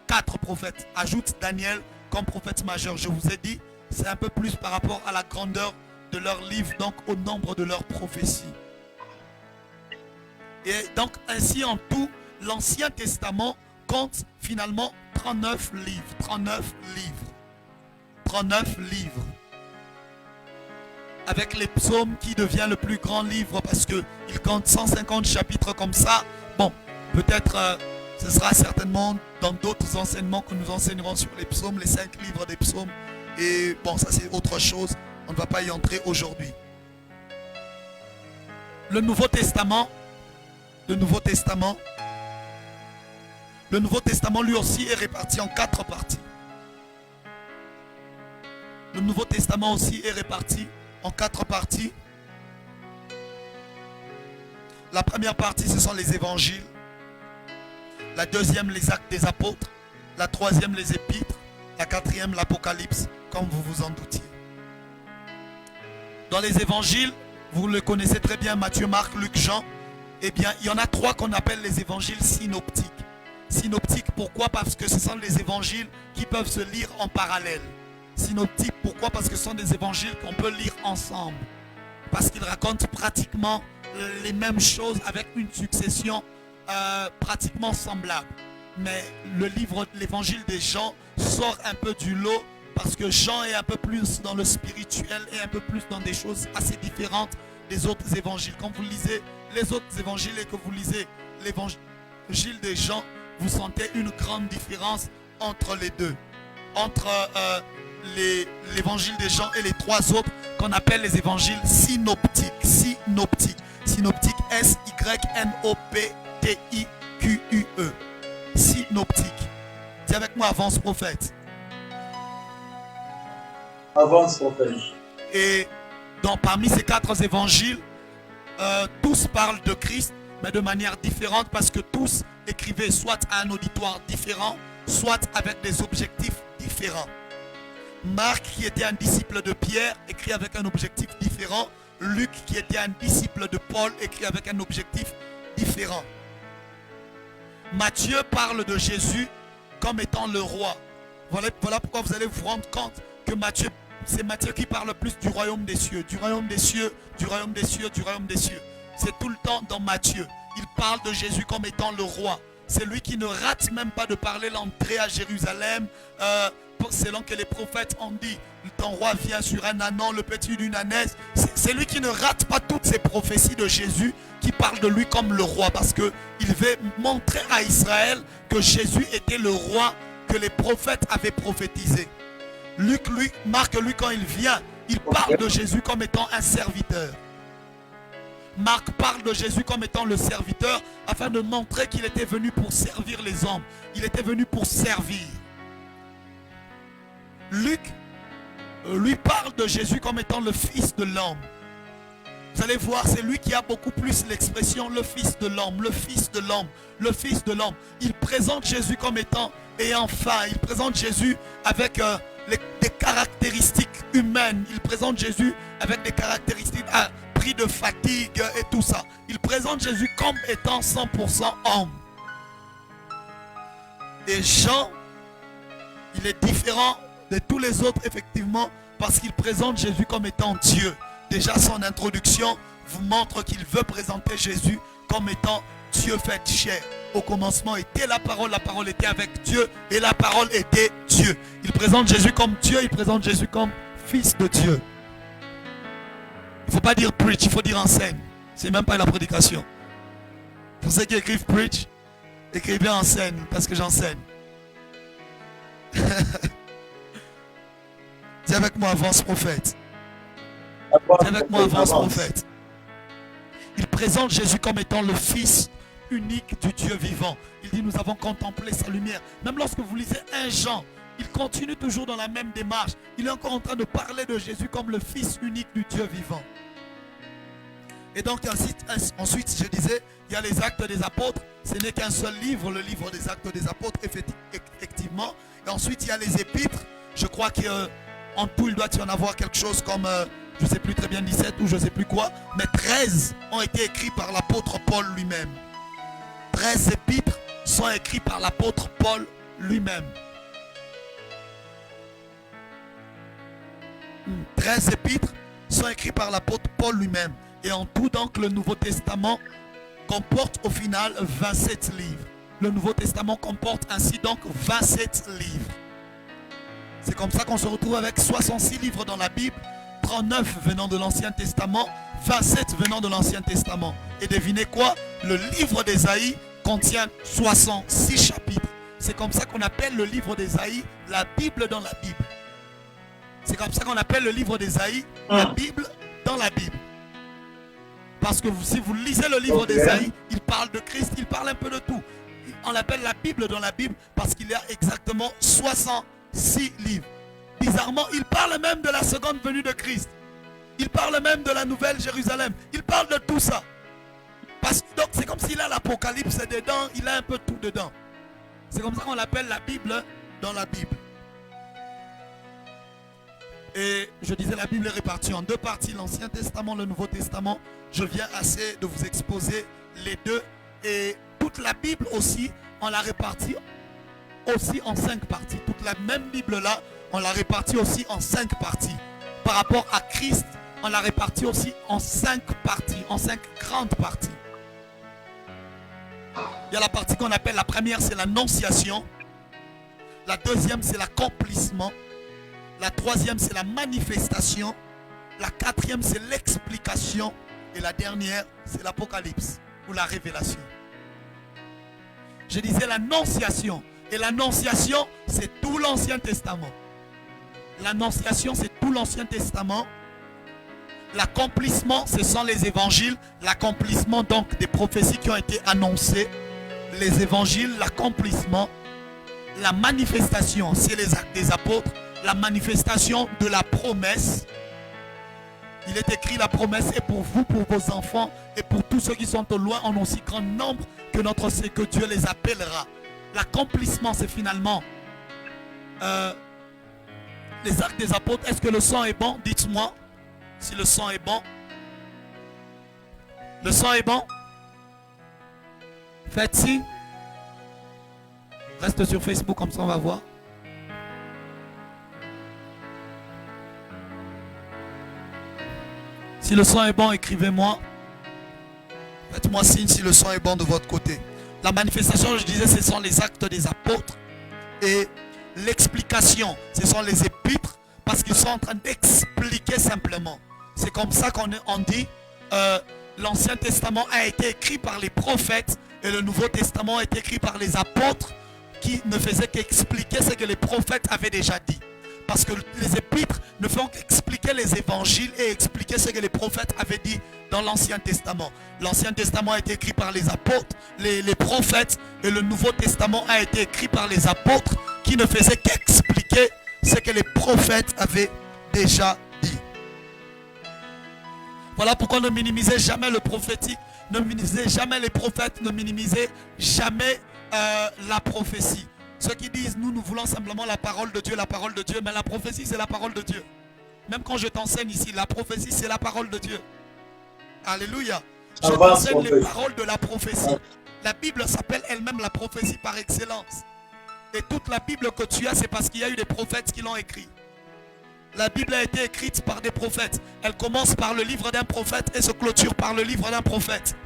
4 prophètes. Ajoute Daniel comme prophète majeur. Je vous ai dit, c'est un peu plus par rapport à la grandeur de leur livre, donc au nombre de leurs prophéties. Et donc ainsi en tout, l'Ancien Testament compte finalement 39 livres. 39 livres. 39 livres. Avec les psaumes qui devient le plus grand livre parce qu'il compte 150 chapitres comme ça. Bon, peut-être ce sera certainement dans d'autres enseignements que nous enseignerons sur les psaumes, les 5 livres des psaumes. Et bon, ça c'est autre chose. On ne va pas y entrer aujourd'hui. Le Nouveau Testament lui aussi est réparti en 4 parties. Le Nouveau Testament aussi est réparti en 4 parties. La première partie, ce sont les évangiles. La deuxième, les actes des apôtres. La troisième, les épîtres. La quatrième, l'Apocalypse, comme vous vous en doutiez. Dans les évangiles, vous le connaissez très bien, Matthieu, Marc, Luc, Jean. Eh bien, il y en a 3 qu'on appelle les évangiles synoptiques. Synoptiques, pourquoi? Parce que ce sont les évangiles qui peuvent se lire en parallèle. Synoptiques, pourquoi? Parce que ce sont des évangiles qu'on peut lire ensemble. Parce qu'ils racontent pratiquement les mêmes choses avec une succession pratiquement semblable. Mais le livre, l'évangile des Jean sort un peu du lot parce que Jean est un peu plus dans le spirituel et un peu plus dans des choses assez différentes des autres évangiles. Quand vous lisez les autres évangiles et que vous lisez l'évangile des Jean, vous sentez une grande différence entre les deux. Entre l'évangile des Jean et les 3 autres qu'on appelle les évangiles synoptiques. Synoptiques. Synoptique, S-Y-N-O-P-T-I-Q-U-E. Synoptique. Dis avec moi, avance prophète. Avance prophète. Et donc, parmi ces 4 évangiles, tous parlent de Christ, mais de manière différente parce que tous écrivaient soit à un auditoire différent, soit avec des objectifs différents. Marc, qui était un disciple de Pierre, écrit avec un objectif différent. Luc, qui était un disciple de Paul, écrit avec un objectif différent. Matthieu parle de Jésus comme étant le roi. Voilà pourquoi vous allez vous rendre compte que Matthieu, c'est Matthieu qui parle plus du royaume des cieux, du royaume des cieux, du royaume des cieux, du royaume des cieux. C'est tout le temps dans Matthieu. Il parle de Jésus comme étant le roi. C'est lui qui ne rate même pas de parler l'entrée à Jérusalem, selon que les prophètes ont dit, ton roi vient sur un ânon, le petit d'une ânesse. C'est lui qui ne rate pas toutes ces prophéties de Jésus, qui parle de lui comme le roi, parce qu'il veut montrer à Israël que Jésus était le roi que les prophètes avaient prophétisé. Marc, lui, quand il vient, il parle de Jésus comme étant un serviteur. Marc parle de Jésus comme étant le serviteur afin de montrer qu'il était venu pour servir les hommes. Il était venu pour servir. Luc lui parle de Jésus comme étant le fils de l'homme. Vous allez voir, c'est lui qui a beaucoup plus l'expression le fils de l'homme, le fils de l'homme, le fils de l'homme. Il présente Jésus comme étant ayant faim. Il présente Jésus avec des caractéristiques humaines. Il présente Jésus avec des caractéristiques pris de fatigue et tout ça. Il présente Jésus comme étant 100% homme. Et Jean, il est différent de tous les autres effectivement parce qu'il présente Jésus comme étant Dieu. Déjà son introduction vous montre qu'il veut présenter Jésus comme étant Dieu fait chair. Au commencement était la parole était avec Dieu et la parole était Dieu. Il présente Jésus comme Dieu, il présente Jésus comme fils de Dieu. Il ne faut pas dire preach, il faut dire enseigne. C'est même pas la prédication. Pour ceux qui écrivent preach, écrivez enseigne parce que j'enseigne. Dis avec moi, avance prophète. Dis avec moi, avance prophète. Il présente Jésus comme étant le Fils unique du Dieu vivant. Il dit, nous avons contemplé sa lumière. Même lorsque vous lisez 1 Jean, il continue toujours dans la même démarche. Il est encore en train de parler de Jésus comme le Fils unique du Dieu vivant. Et donc ensuite, je disais, il y a les actes des apôtres. Ce n'est qu'un seul livre, le livre des actes des apôtres, effectivement. Et ensuite, il y a les épîtres. Je crois qu'en tout, il doit y en avoir quelque chose comme, je ne sais plus très bien, 17 ou je ne sais plus quoi. Mais 13 ont été écrits par l'apôtre Paul lui-même. 13 épîtres sont écrits par l'apôtre Paul lui-même. 13 épîtres sont écrits par l'apôtre Paul lui-même. Et en tout, donc, le Nouveau Testament comporte au final 27 livres. Le Nouveau Testament comporte ainsi donc 27 livres. C'est comme ça qu'on se retrouve avec 66 livres dans la Bible, 39 venant de l'Ancien Testament, 27 venant de l'Ancien Testament. Et devinez quoi? Le livre d'Ésaïe contient 66 chapitres. C'est comme ça qu'on appelle le livre d'Ésaïe la Bible dans la Bible. C'est comme ça qu'on appelle le livre d'Ésaïe la Bible dans la Bible. Parce que si vous lisez le livre d'Ésaïe, il parle de Christ, il parle un peu de tout. On l'appelle la Bible dans la Bible parce qu'il y a exactement 66 livres. Bizarrement, il parle même de la seconde venue de Christ. Il parle même de la nouvelle Jérusalem. Il parle de tout ça. Donc c'est comme s'il a l'Apocalypse dedans, il a un peu tout dedans. C'est comme ça qu'on l'appelle la Bible dans la Bible. Et je disais, la Bible est répartie en deux parties, l'Ancien Testament, le Nouveau Testament. Je viens assez de vous exposer les deux. Et toute la Bible aussi, on l'a répartie aussi en 5 parties. Toute la même Bible-là, on l'a répartie aussi en 5 parties. Par rapport à Christ, on l'a répartie aussi en 5 parties, en 5 grandes parties. Il y a la partie qu'on appelle, la première, c'est l'annonciation. La deuxième, c'est l'accomplissement. La troisième, c'est la manifestation. La quatrième, c'est l'explication. Et la dernière, c'est l'Apocalypse ou la révélation. Je disais l'annonciation. Et l'annonciation, c'est tout l'Ancien Testament. L'annonciation, c'est tout l'Ancien Testament. L'accomplissement, ce sont les évangiles. L'accomplissement donc des prophéties qui ont été annoncées. Les évangiles, l'accomplissement. La manifestation, c'est les actes des apôtres. La manifestation de la promesse. Il est écrit, la promesse est pour vous, pour vos enfants et pour tous ceux qui sont au loin en aussi grand nombre que Dieu les appellera. L'accomplissement, c'est finalement les actes des apôtres. Est-ce que le sang est bon? Dites-moi si le sang est bon. Le sang est bon? Faites signe. Reste sur Facebook, comme ça on va voir. Si le sang est bon, écrivez-moi. Faites-moi signe si le sang est bon de votre côté. La manifestation, je disais, ce sont les actes des apôtres. Et l'explication, ce sont les épîtres, parce qu'ils sont en train d'expliquer simplement. C'est comme ça qu'on dit, l'Ancien Testament a été écrit par les prophètes et le Nouveau Testament a été écrit par les apôtres qui ne faisaient qu'expliquer ce que les prophètes avaient déjà dit. Parce que les épîtres ne font qu'expliquer les évangiles et expliquer ce que les prophètes avaient dit dans l'Ancien Testament. L'Ancien Testament a été écrit par les apôtres, les prophètes, et le Nouveau Testament a été écrit par les apôtres qui ne faisaient qu'expliquer ce que les prophètes avaient déjà dit. Voilà pourquoi ne minimisez jamais le prophétique, ne minimisez jamais les prophètes, ne minimisez jamais la prophétie. Ceux qui disent, nous voulons simplement la parole de Dieu, mais la prophétie, c'est la parole de Dieu. Même quand je t'enseigne ici, la prophétie, c'est la parole de Dieu. Alléluia. Je t'enseigne les paroles de la prophétie. La Bible s'appelle elle-même la prophétie par excellence. Et toute la Bible que tu as, c'est parce qu'il y a eu des prophètes qui l'ont écrit. La Bible a été écrite par des prophètes. Elle commence par le livre d'un prophète et se clôture par le livre d'un prophète.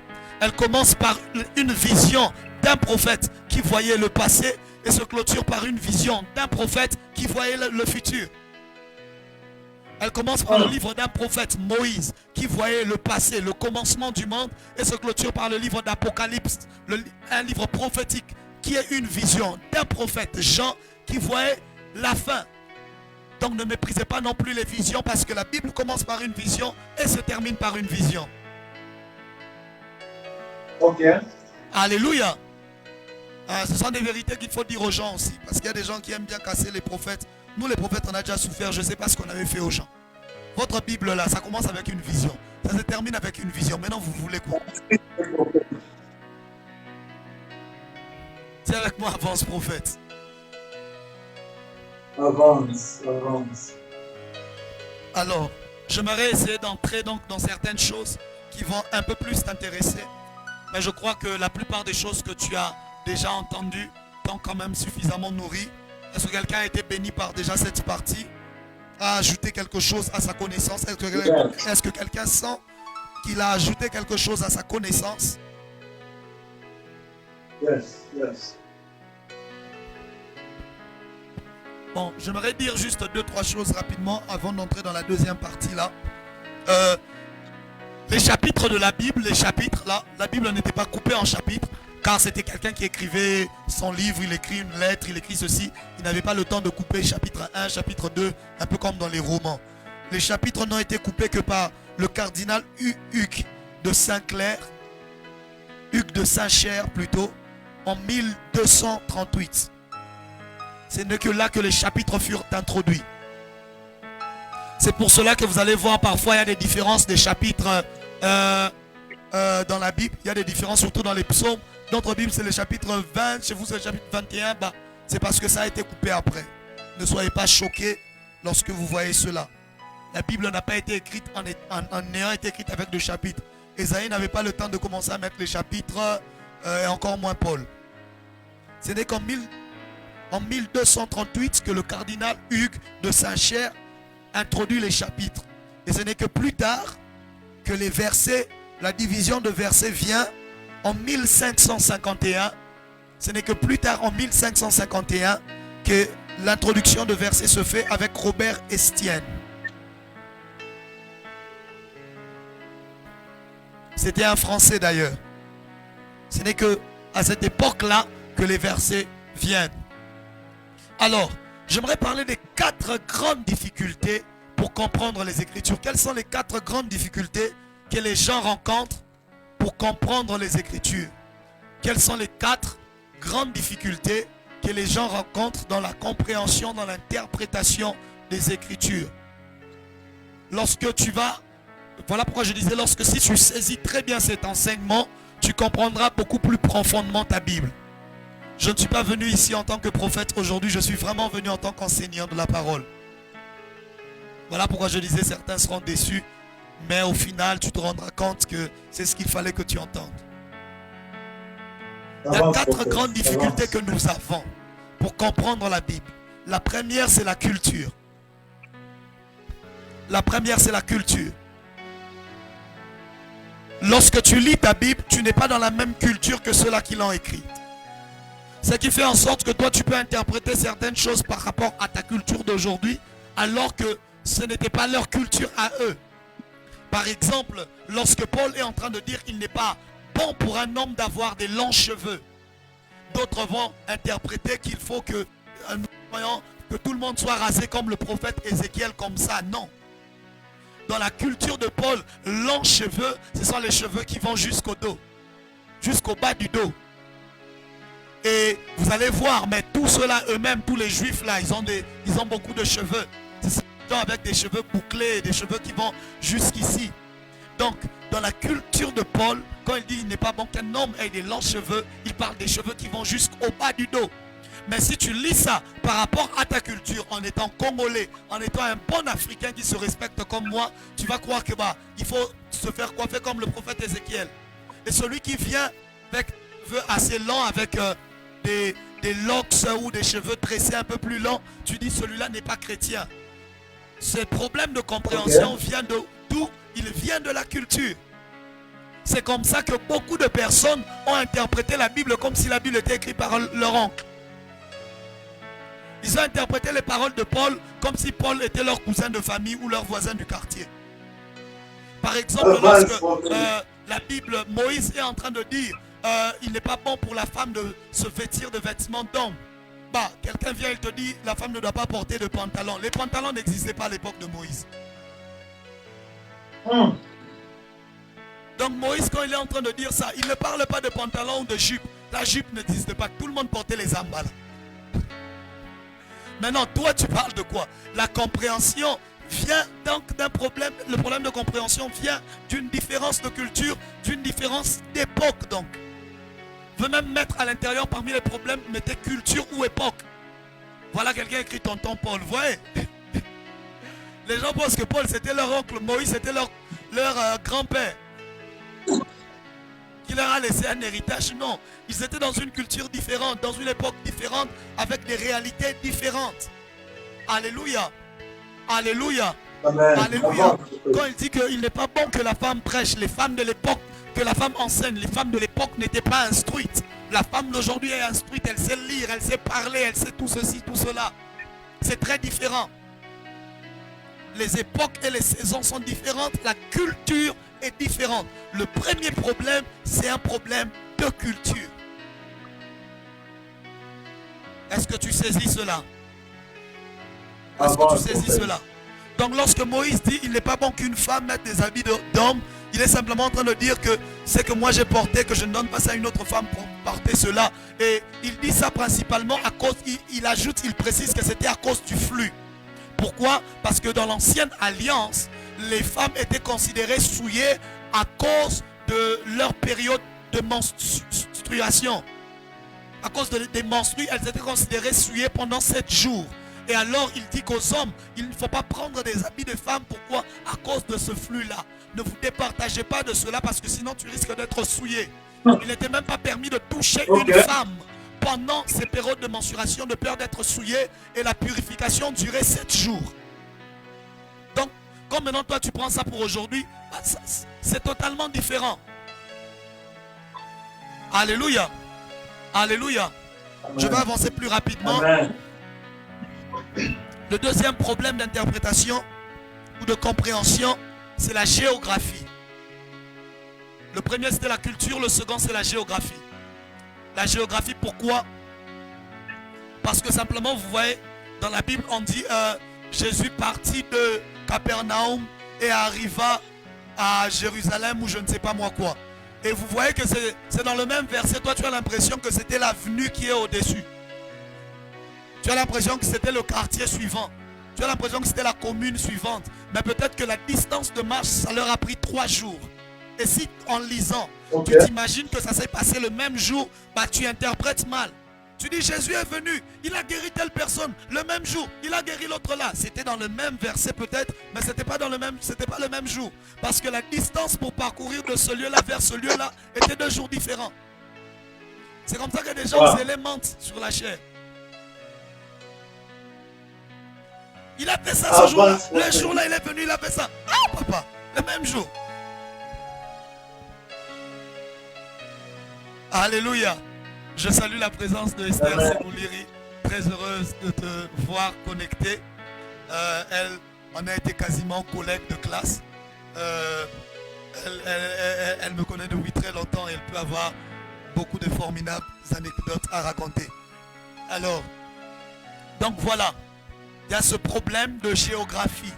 Elle commence par une vision d'un prophète qui voyait le passé et se clôture par une vision d'un prophète qui voyait le futur. Elle commence par le livre d'un prophète, Moïse, qui voyait le passé, le commencement du monde, et se clôture par le livre d'Apocalypse, un livre prophétique qui est une vision d'un prophète, Jean, qui voyait la fin. Donc ne méprisez pas non plus les visions, parce que la Bible commence par une vision et se termine par une vision. Ok. Alléluia. Ce sont des vérités qu'il faut dire aux gens aussi. Parce qu'il y a des gens qui aiment bien casser les prophètes. Nous les prophètes, on a déjà souffert. Je ne sais pas ce qu'on avait fait aux gens. Votre Bible là, ça commence avec une vision. Ça se termine avec une vision. Maintenant vous voulez quoi? C'est avec moi, avance prophète. Avance, avance. Alors, j'aimerais essayer d'entrer donc dans certaines choses qui vont un peu plus t'intéresser. Mais je crois que la plupart des choses que tu as déjà entendues t'ont quand même suffisamment nourri. Est-ce que quelqu'un a été béni par déjà cette partie? A ajouté quelque chose à sa connaissance? Est-ce que quelqu'un sent qu'il a ajouté quelque chose à sa connaissance? Yes, yes. Bon, j'aimerais dire juste 2-3 choses rapidement avant d'entrer dans la deuxième partie là. Les chapitres de la Bible, les chapitres là, la Bible n'était pas coupée en chapitres, car c'était quelqu'un qui écrivait son livre, il écrit une lettre, il écrit ceci. Il n'avait pas le temps de couper chapitre 1, chapitre 2, un peu comme dans les romans. Les chapitres n'ont été coupés que par le cardinal Hugues de Saint-Clair, Hugues de Saint-Cher plutôt, en 1238. Ce n'est que là que les chapitres furent introduits. C'est pour cela que vous allez voir parfois il y a des différences des chapitres dans la Bible. Il y a des différences surtout dans les psaumes. Notre Bible c'est le chapitre 20, chez vous c'est le chapitre 21. Bah, c'est parce que ça a été coupé après. Ne soyez pas choqués lorsque vous voyez cela. La Bible n'a pas été écrite en ayant été écrite avec des chapitres. Ésaïe n'avait pas le temps de commencer à mettre les chapitres et encore moins Paul. Ce n'est qu'en 1238 que le cardinal Hugues de Saint-Cher introduit les chapitres. Et ce n'est que plus tard que les versets, la division de versets vient en 1551. Ce n'est que plus tard en 1551 que l'introduction de versets se fait avec Robert Estienne. C'était un Français d'ailleurs. Ce n'est que à cette époque-là que les versets viennent. Alors, j'aimerais parler des 4 grandes difficultés pour comprendre les Écritures. Quelles sont les 4 grandes difficultés que les gens rencontrent pour comprendre les Écritures? Quelles sont les 4 grandes difficultés que les gens rencontrent dans la compréhension, dans l'interprétation des Écritures? Lorsque tu vas, voilà pourquoi je disais, lorsque si tu saisis très bien cet enseignement, tu comprendras beaucoup plus profondément ta Bible. Je ne suis pas venu ici en tant que prophète aujourd'hui, je suis vraiment venu en tant qu'enseignant de la parole. Voilà pourquoi je disais, certains seront déçus, mais au final, tu te rendras compte que c'est ce qu'il fallait que tu entendes. Il y a 4 grandes difficultés que nous avons pour comprendre la Bible. La première, c'est la culture. La première, c'est la culture. Lorsque tu lis ta Bible, tu n'es pas dans la même culture que ceux-là qui l'ont écrite. Ce qui fait en sorte que toi, tu peux interpréter certaines choses par rapport à ta culture d'aujourd'hui, alors que ce n'était pas leur culture à eux. Par exemple, lorsque Paul est en train de dire qu'il n'est pas bon pour un homme d'avoir des longs cheveux, d'autres vont interpréter qu'il faut que tout le monde soit rasé comme le prophète Ézéchiel, comme ça. Non. Dans la culture de Paul, longs cheveux, ce sont les cheveux qui vont jusqu'au dos, jusqu'au bas du dos. Et vous allez voir, mais tous ceux-là eux-mêmes, tous les juifs là, ils ont beaucoup de cheveux. C'est des gens avec des cheveux bouclés, des cheveux qui vont jusqu'ici. Donc, dans la culture de Paul, quand il dit qu'il n'est pas bon qu'un homme ait des longs cheveux, il parle des cheveux qui vont jusqu'au bas du dos. Mais si tu lis ça par rapport à ta culture, en étant congolais, en étant un bon Africain qui se respecte comme moi, tu vas croire que il faut se faire coiffer comme le prophète Ézéchiel. Et celui qui vient avec cheveux assez longs, avec des locks ou des cheveux tressés un peu plus longs, tu dis celui-là n'est pas chrétien. Ce problème de compréhension vient d'où? Il vient de la culture. C'est comme ça que beaucoup de personnes ont interprété la Bible comme si la Bible était écrite par leur oncle. Ils ont interprété les paroles de Paul comme si Paul était leur cousin de famille ou leur voisin du quartier. Par exemple, lorsque la Bible, Moïse est en train de dire il n'est pas bon pour la femme de se vêtir de vêtements d'homme. Quelqu'un vient et te dit la femme ne doit pas porter de pantalon. Les pantalons n'existaient pas à l'époque de Moïse. Donc Moïse, quand il est en train de dire ça, il ne parle pas de pantalon ou de jupe. La jupe n'existait pas. Tout le monde portait les ambales. Maintenant, toi, tu parles de quoi? La compréhension vient donc d'un problème. Le problème de compréhension vient d'une différence de culture, d'une différence d'époque donc. Je veux même mettre à l'intérieur parmi les problèmes, mettez culture ou époque. Voilà quelqu'un écrit tonton Paul. Vous voyez? Les gens pensent que Paul c'était leur oncle, Moïse c'était leur grand-père. Qui leur a laissé un héritage. Non, ils étaient dans une culture différente, dans une époque différente, avec des réalités différentes. Alléluia. Alléluia. Amen. Alléluia. Avant, Quand il dit qu'il n'est pas bon que la femme prêche, les femmes de l'époque, que la femme enseigne, les femmes de l'époque n'étaient pas instruites. La femme d'aujourd'hui est instruite, elle sait lire, elle sait parler, elle sait tout ceci, tout cela. C'est très différent. Les époques et les saisons sont différentes, la culture est différente. Le premier problème, c'est un problème de culture. Est-ce que tu saisis cela? Est-ce que tu saisis cela? Donc lorsque Moïse dit il n'est pas bon qu'une femme mette des habits d'homme, il est simplement en train de dire que c'est que moi j'ai porté, que je ne donne pas ça à une autre femme pour porter cela. Et il dit ça principalement à cause, il ajoute, il précise que c'était à cause du flux. Pourquoi? Parce que dans l'ancienne alliance, les femmes étaient considérées souillées à cause de leur période de menstruation. À cause des menstrues, elles étaient considérées souillées pendant 7 jours. Et alors il dit qu'aux hommes, il ne faut pas prendre des habits de femmes. Pourquoi? À cause de ce flux-là. Ne vous départagez pas de cela parce que sinon tu risques d'être souillé. Il n'était même pas permis de toucher une femme pendant ces périodes de menstruation, de peur d'être souillé, et la purification durait 7 jours. Donc, comme maintenant toi tu prends ça pour aujourd'hui, c'est totalement différent. Alléluia. Alléluia. Amen. Je vais avancer plus rapidement. Amen. Le deuxième problème d'interprétation ou de compréhension, c'est la géographie. Le premier, c'était la culture. Le second, c'est la géographie. La géographie, pourquoi? Parce que simplement, vous voyez, dans la Bible, on dit Jésus partit de Capernaum et arriva à Jérusalem ou je ne sais pas moi quoi. Et vous voyez que c'est dans le même verset. Toi, tu as l'impression que c'était l'avenue qui est au-dessus. Tu as l'impression que c'était le quartier suivant. Tu as l'impression que c'était la commune suivante. Mais peut-être que la distance de marche, ça leur a pris 3 jours. Et si en lisant, tu t'imagines que ça s'est passé le même jour, bah tu interprètes mal. Tu dis Jésus est venu, il a guéri telle personne le même jour, il a guéri l'autre là. C'était dans le même verset peut-être, mais c'était pas le même jour. Parce que la distance pour parcourir de ce lieu-là vers ce lieu-là était 2 jours différents. C'est comme ça que des gens s'élémentent sur la chair. Il a fait ça ce jour-là. Le jour-là, il est venu, il a fait ça. Ah, papa, le même jour. Alléluia. Je salue la présence de Esther Sebouliri. Très heureuse de te voir connectée. On a été quasiment collègues de classe. Elle me connaît depuis très longtemps et elle peut avoir beaucoup de formidables anecdotes à raconter. Alors, donc voilà. Il y a ce problème de géographie.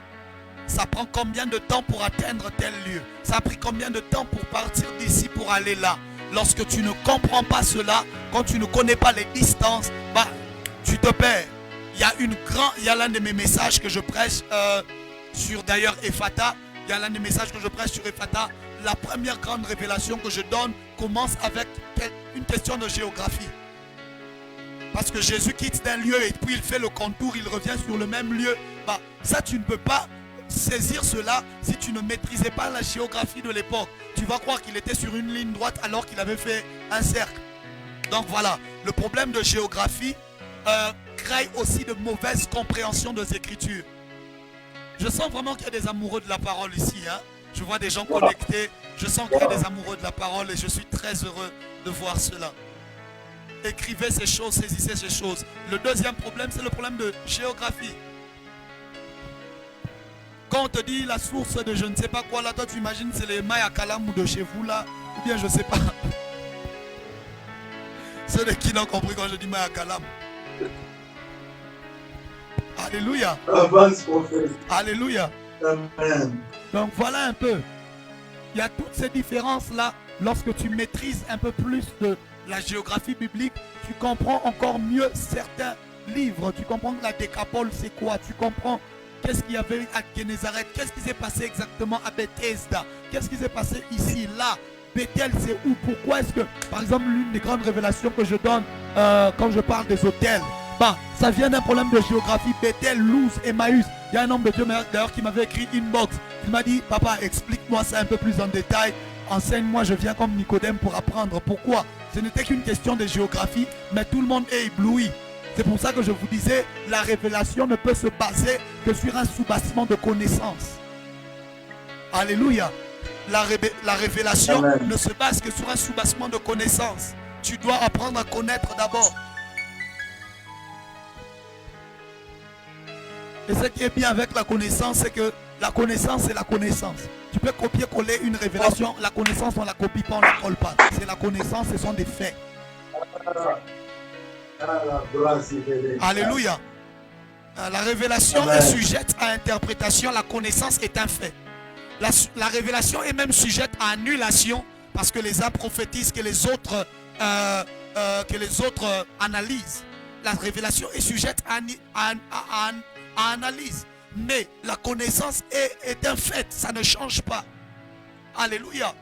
Ça prend combien de temps pour atteindre tel lieu? Ça a pris combien de temps pour partir d'ici pour aller là? Lorsque tu ne comprends pas cela, quand tu ne connais pas les distances, bah, tu te perds. Il y a l'un de mes messages que je prêche sur d'ailleurs Ephata. Il y a l'un des messages que je prêche sur Ephata. La première grande révélation que je donne commence avec une question de géographie. Parce que Jésus quitte d'un lieu et puis il fait le contour, il revient sur le même lieu. Bah, ça, tu ne peux pas saisir cela si tu ne maîtrisais pas la géographie de l'époque. Tu vas croire qu'il était sur une ligne droite alors qu'il avait fait un cercle. Donc voilà, le problème de géographie crée aussi de mauvaises compréhensions des Écritures. Je sens vraiment qu'il y a des amoureux de la parole ici. Hein? Je vois des gens connectés. Je sens qu'il y a des amoureux de la parole et je suis très heureux de voir cela. Écrivez ces choses, saisissez ces choses. Le deuxième problème, c'est le problème de géographie. Quand on te dit la source de je ne sais pas quoi, là, toi tu imagines c'est les Maya Kalam ou de chez vous là, ou bien je ne sais pas. Ceux de qui n'ont compris quand je dis Maya Kalam. Alléluia. Alléluia. Amen. Donc voilà un peu. Il y a toutes ces différences là. Lorsque tu maîtrises un peu plus de la géographie biblique, tu comprends encore mieux certains livres. Tu comprends que la décapole c'est quoi? Tu comprends qu'est-ce qu'il y avait à Génézareth, qu'est-ce qui s'est passé exactement à Bethesda, qu'est-ce qui s'est passé ici, là. Bethel c'est où? Pourquoi est-ce que, par exemple, l'une des grandes révélations que je donne quand je parle des hôtels, bah, ça vient d'un problème de géographie. Bethel, Luz, Emmaüs. Il y a un homme de Dieu d'ailleurs qui m'avait écrit inbox. Il m'a dit, papa, explique-moi ça un peu plus en détail. Enseigne-moi, je viens comme Nicodème pour apprendre. Pourquoi? Ce n'était qu'une question de géographie, mais tout le monde est ébloui. C'est pour ça que je vous disais, la révélation ne peut se baser que sur un soubassement de connaissances. Alléluia. La révélation Amen. ne se base que sur un soubassement de connaissances. Tu dois apprendre à connaître d'abord. Et ce qui est bien avec la connaissance, c'est que la connaissance, c'est la connaissance. Tu peux copier-coller une révélation. La connaissance, on ne la copie pas, on ne la colle pas. C'est la connaissance, ce sont des faits. Alléluia. La révélation Amen. est sujette à interprétation. La connaissance est un fait. La révélation est même sujette à annulation parce que les uns prophétisent que les autres analysent. La révélation est sujette à analyse. Mais la connaissance est un fait. Ça ne change pas. Alléluia.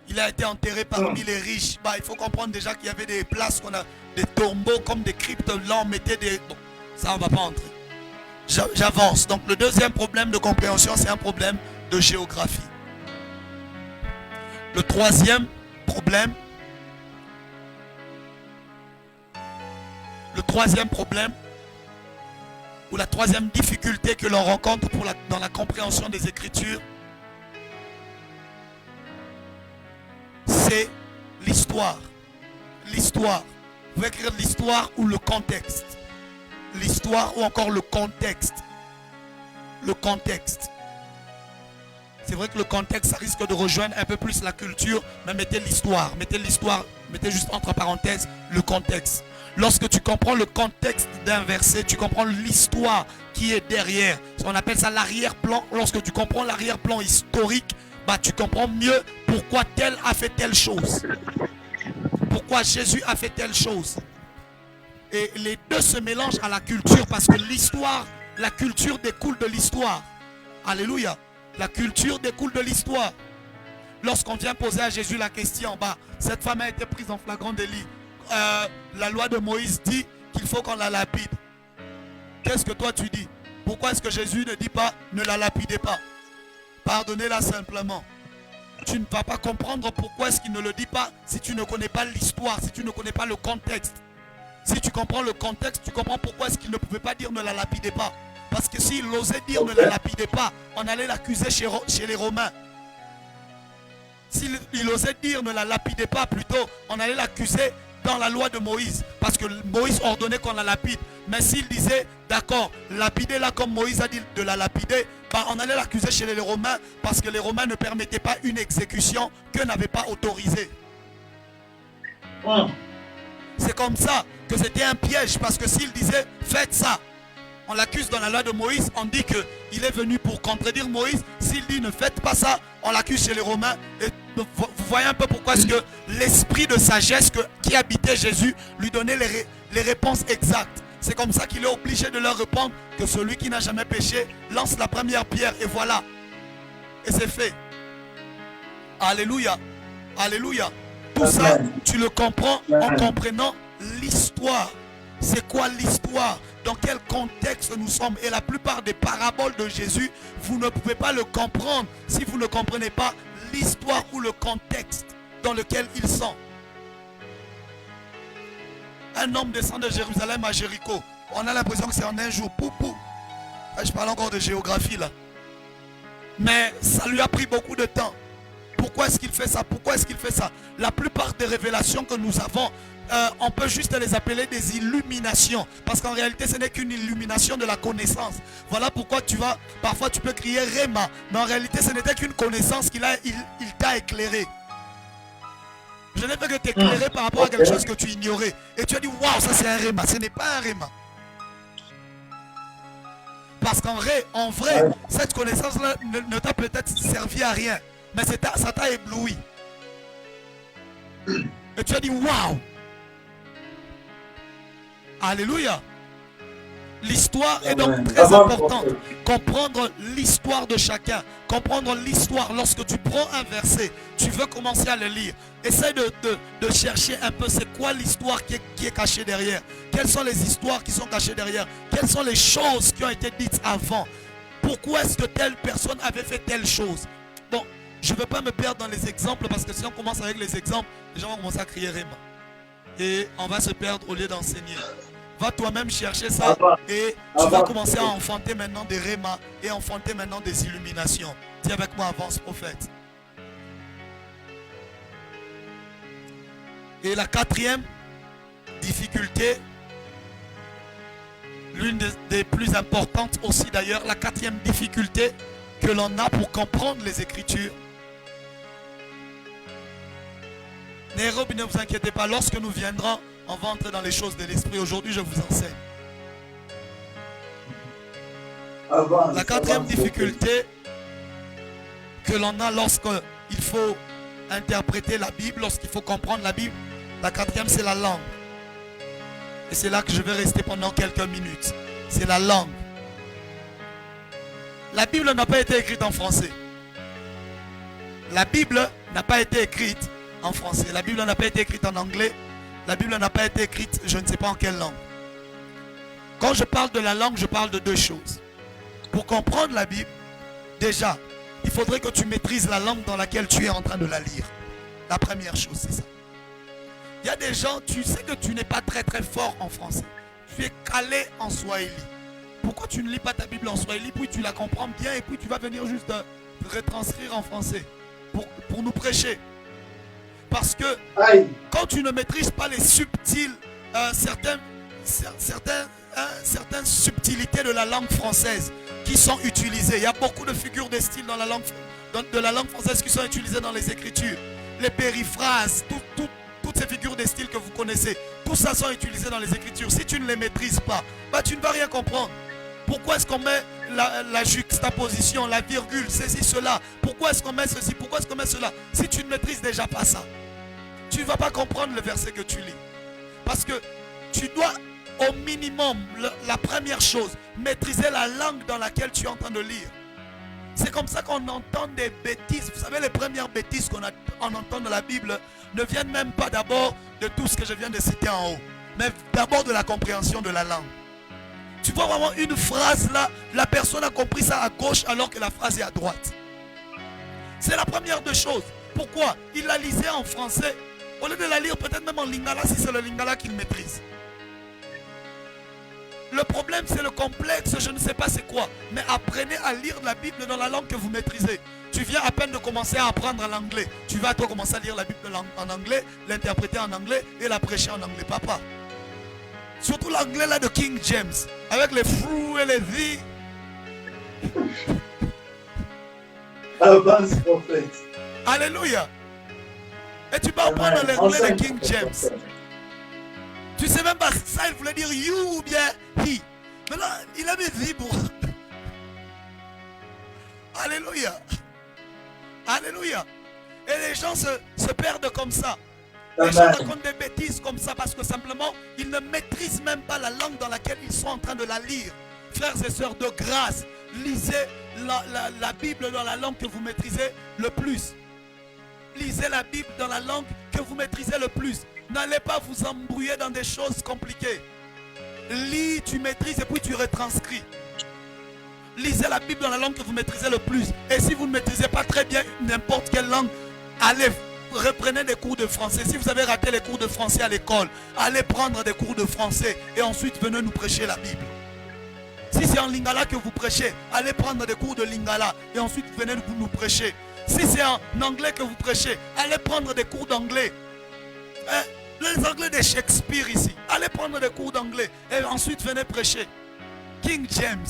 Il a été enterré parmi les riches. Il faut comprendre déjà qu'il y avait des places, des tombeaux comme des cryptes. Là, on mettait des... Bon, ça, on ne va pas entrer. J'avance. Donc, le deuxième problème de compréhension, c'est un problème de géographie. Le troisième problème, ou la troisième difficulté que l'on rencontre dans la compréhension des Écritures, c'est l'histoire. L'histoire. Vous pouvez écrire l'histoire ou le contexte. L'histoire ou encore le contexte. Le contexte. C'est vrai que le contexte, ça risque de rejoindre un peu plus la culture, mais mettez l'histoire. Mettez juste entre parenthèses le contexte. Lorsque tu comprends le contexte d'un verset, tu comprends l'histoire qui est derrière. On appelle ça l'arrière-plan. Lorsque tu comprends l'arrière-plan historique, tu comprends mieux pourquoi tel a fait telle chose. Pourquoi Jésus a fait telle chose. Et les deux se mélangent à la culture parce que l'histoire, la culture découle de l'histoire. Alléluia. La culture découle de l'histoire. Lorsqu'on vient poser à Jésus la question, cette femme a été prise en flagrant délit. La loi de Moïse dit qu'il faut qu'on la lapide. Qu'est-ce que toi tu dis? Pourquoi est-ce que Jésus ne dit pas ne la lapidez pas? Pardonnez-la simplement. Tu ne vas pas comprendre pourquoi est-ce qu'il ne le dit pas si tu ne connais pas l'histoire, si tu ne connais pas le contexte. Si tu comprends le contexte, tu comprends pourquoi est-ce qu'il ne pouvait pas dire ne la lapidez pas. Parce que s'il osait dire ne la lapidez pas, on allait l'accuser chez les Romains. S'il osait dire ne la lapidez pas plutôt, on allait l'accuser dans la loi de Moïse. Parce que Moïse ordonnait qu'on la lapide. Mais s'il disait, d'accord, lapidez-la comme Moïse a dit de la lapider, on allait l'accuser chez les Romains parce que les Romains ne permettaient pas une exécution qu'eux n'avaient pas autorisée. C'est comme ça que c'était un piège parce que s'il disait, faites ça, on l'accuse dans la loi de Moïse, on dit qu'il est venu pour contredire Moïse. S'il dit ne faites pas ça, on l'accuse chez les Romains. Et vous voyez un peu pourquoi est-ce que l'esprit de sagesse qui habitait Jésus lui donnait les réponses exactes. C'est comme ça qu'il est obligé de leur répondre que celui qui n'a jamais péché lance la première pierre et voilà. Et c'est fait. Alléluia. Alléluia. Tout ça, tu le comprends en comprenant l'histoire. C'est quoi l'histoire? Dans quel contexte nous sommes? Et la plupart des paraboles de Jésus, vous ne pouvez pas le comprendre si vous ne comprenez pas l'histoire ou le contexte dans lequel ils sont. Un homme descend de Jérusalem à Jéricho. On a l'impression que c'est en un jour. Je parle encore de géographie là. Mais ça lui a pris beaucoup de temps. Pourquoi est-ce qu'il fait ça? Pourquoi est-ce qu'il fait ça? La plupart des révélations que nous avons, on peut juste les appeler des illuminations. Parce qu'en réalité, ce n'est qu'une illumination de la connaissance. Voilà pourquoi parfois tu peux crier Réma. Mais en réalité, ce n'était qu'une connaissance qu'il t'a éclairé. Je n'ai fait que t'éclairer par rapport à quelque chose que tu ignorais. Et tu as dit, waouh, ça c'est un Réma. Ce n'est pas un Réma. Parce qu'en vrai, cette connaissance-là ne t'a peut-être servi à rien. Mais ça t'a ébloui. Et tu as dit, waouh. Alléluia. L'histoire est donc très importante. Comprendre l'histoire de chacun. Comprendre l'histoire. Lorsque tu prends un verset, tu veux commencer à le lire. Essaie de chercher un peu c'est quoi l'histoire qui est cachée derrière. Quelles sont les histoires qui sont cachées derrière. Quelles sont les choses qui ont été dites avant. Pourquoi est-ce que telle personne avait fait telle chose. Bon, je ne veux pas me perdre dans les exemples parce que si on commence avec les exemples, les gens vont commencer à crier Réma. et on va se perdre au lieu d'enseigner. Va toi-même chercher ça Avant. et tu vas commencer à enfanter maintenant des rémas et enfanter maintenant des illuminations. Dis avec moi, avance prophète. Et la quatrième difficulté, l'une des plus importantes aussi d'ailleurs, la quatrième difficulté que l'on a pour comprendre les Écritures. Nairobi, ne vous inquiétez pas, lorsque nous viendrons, on va entrer dans les choses de l'esprit. Aujourd'hui, je vous enseigne. Avance, La quatrième avance, difficulté que l'on a lorsqu'il faut interpréter la Bible, lorsqu'il faut comprendre la Bible, la quatrième, c'est la langue. Et c'est là que je vais rester pendant quelques minutes. C'est la langue. La Bible n'a pas été écrite en français. La Bible n'a pas été écrite en français. La Bible n'a pas été écrite en anglais. La Bible n'a pas été écrite, je ne sais pas en quelle langue. Quand je parle de la langue, je parle de deux choses. Pour comprendre la Bible, déjà, il faudrait que tu maîtrises la langue dans laquelle tu es en train de la lire. La première chose, c'est ça. Il y a des gens, tu sais que tu n'es pas très fort en français. Tu es calé en Swahili. Pourquoi tu ne lis pas ta Bible en Swahili, puis tu la comprends bien et puis tu vas venir juste retranscrire en français pour nous prêcher? Parce que Aïe. quand tu ne maîtrises pas les subtils, certaines subtilités de la langue française qui sont utilisées. Il y a beaucoup de figures de style dans la langue française qui sont utilisées dans les Écritures. Les périphrases, toutes ces figures de style que vous connaissez, tout ça sont utilisés dans les Écritures. Si tu ne les maîtrises pas, bah, tu ne vas rien comprendre. Pourquoi est-ce qu'on met la juxtaposition, la virgule, ceci, cela? Pourquoi est-ce qu'on met ceci? Pourquoi est-ce qu'on met cela? Si tu ne maîtrises déjà pas ça, tu ne vas pas comprendre le verset que tu lis. Parce que tu dois au minimum, la première chose, maîtriser la langue dans laquelle tu es en train de lire. C'est comme ça qu'on entend des bêtises. Vous savez, les premières bêtises qu'on entend de la Bible ne viennent même pas d'abord de tout ce que je viens de citer en haut, mais d'abord de la compréhension de la langue. Tu vois vraiment une phrase là, la personne a compris ça à gauche alors que la phrase est à droite. C'est la première des choses. Pourquoi? Il la lisait en français. Au lieu de la lire peut-être même en lingala, si c'est le lingala qu'il maîtrise. Le problème, c'est le complexe, je ne sais pas c'est quoi. Mais apprenez à lire la Bible dans la langue que vous maîtrisez. Tu viens à peine de commencer à apprendre l'anglais. Tu vas toi commencer à lire la Bible en anglais, l'interpréter en anglais et la prêcher en anglais. Papa. Surtout l'anglais là de King James. Avec les fous et les vies. Avance, prophète. Alléluia. Et tu vas apprendre l'anglais de King James. Tu sais même pas ça, il voulait dire you ou bien he. Maintenant, il a mis vie pour. Alléluia. Alléluia. Et les gens se perdent comme ça. Les gens racontent des bêtises comme ça parce que simplement, ils ne maîtrisent même pas la langue dans laquelle ils sont en train de la lire. Frères et sœurs, de grâce, lisez la Bible dans la langue que vous maîtrisez le plus. Lisez la Bible dans la langue que vous maîtrisez le plus. N'allez pas vous embrouiller dans des choses compliquées. Lis, tu maîtrises et puis tu retranscris. Lisez la Bible dans la langue que vous maîtrisez le plus. Et si vous ne maîtrisez pas très bien n'importe quelle langue, allez, reprenez des cours de français. Si vous avez raté les cours de français à l'école, allez prendre des cours de français et ensuite venez nous prêcher la Bible. Si c'est en lingala que vous prêchez, allez prendre des cours de lingala et ensuite venez nous prêcher. Si c'est en anglais que vous prêchez, allez prendre des cours d'anglais. Les anglais de Shakespeare ici, allez prendre des cours d'anglais et ensuite venez prêcher. King James,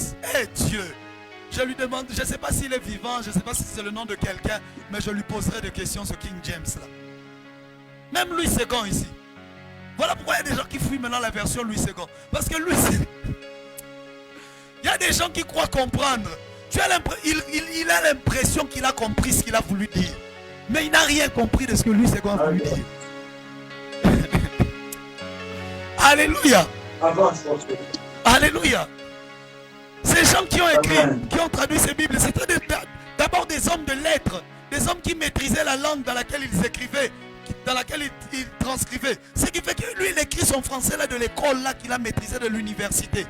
Dieu, je lui demande, je ne sais pas s'il est vivant, je ne sais pas si c'est le nom de quelqu'un, mais je lui poserai des questions sur King James là. Même Louis II ici. Voilà pourquoi il y a des gens qui fuient maintenant la version Louis II. Parce que Louis il y a des gens qui croient comprendre. Il a l'impression qu'il a compris ce qu'il a voulu dire. Mais il n'a rien compris de ce que Louis II a voulu dire. Alléluia. Alléluia. Ces gens qui ont écrit, qui ont traduit ces Bibles, c'était d'abord des hommes de lettres, des hommes qui maîtrisaient la langue dans laquelle ils écrivaient, dans laquelle ils transcrivaient. Ce qui fait que lui, il écrit son français là de l'école là qu'il a maîtrisé de l'université.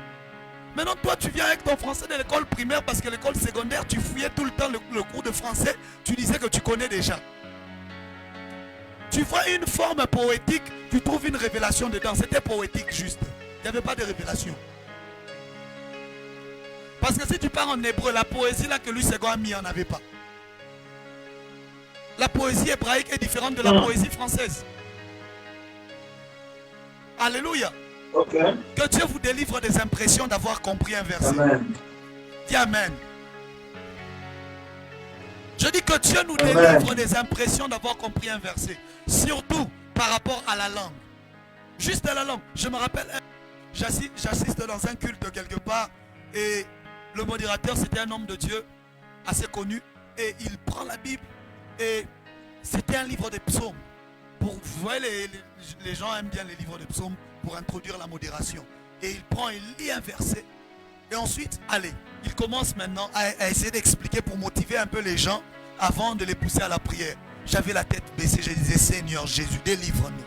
Maintenant, toi, tu viens avec ton français de l'école primaire parce que l'école secondaire, tu fouillais tout le temps le cours de français. Tu disais que tu connais déjà. tu vois une forme poétique, tu trouves une révélation dedans. C'était poétique juste. Il n'y avait pas de révélation. Parce que si tu pars en hébreu, la poésie là que Louis II a mis, il n'y en avait pas. La poésie hébraïque est différente de la poésie française. Alléluia. Okay. Que Dieu vous délivre des impressions d'avoir compris un verset. Amen. Dis Amen. Je dis que Dieu nous Amen. délivre des impressions d'avoir compris un verset. Surtout par rapport à la langue. Juste à la langue. Je me rappelle, j'assiste dans un culte quelque part et le modérateur c'était un homme de Dieu assez connu et il prend la Bible et c'était un livre de psaumes. Vous voyez, les gens aiment bien les livres de psaumes pour introduire la modération. Et il prend, il lit un verset. Et ensuite, allez, il commence maintenant à essayer d'expliquer pour motiver un peu les gens avant de les pousser à la prière. J'avais la tête baissée, je disais, Seigneur Jésus, délivre-nous.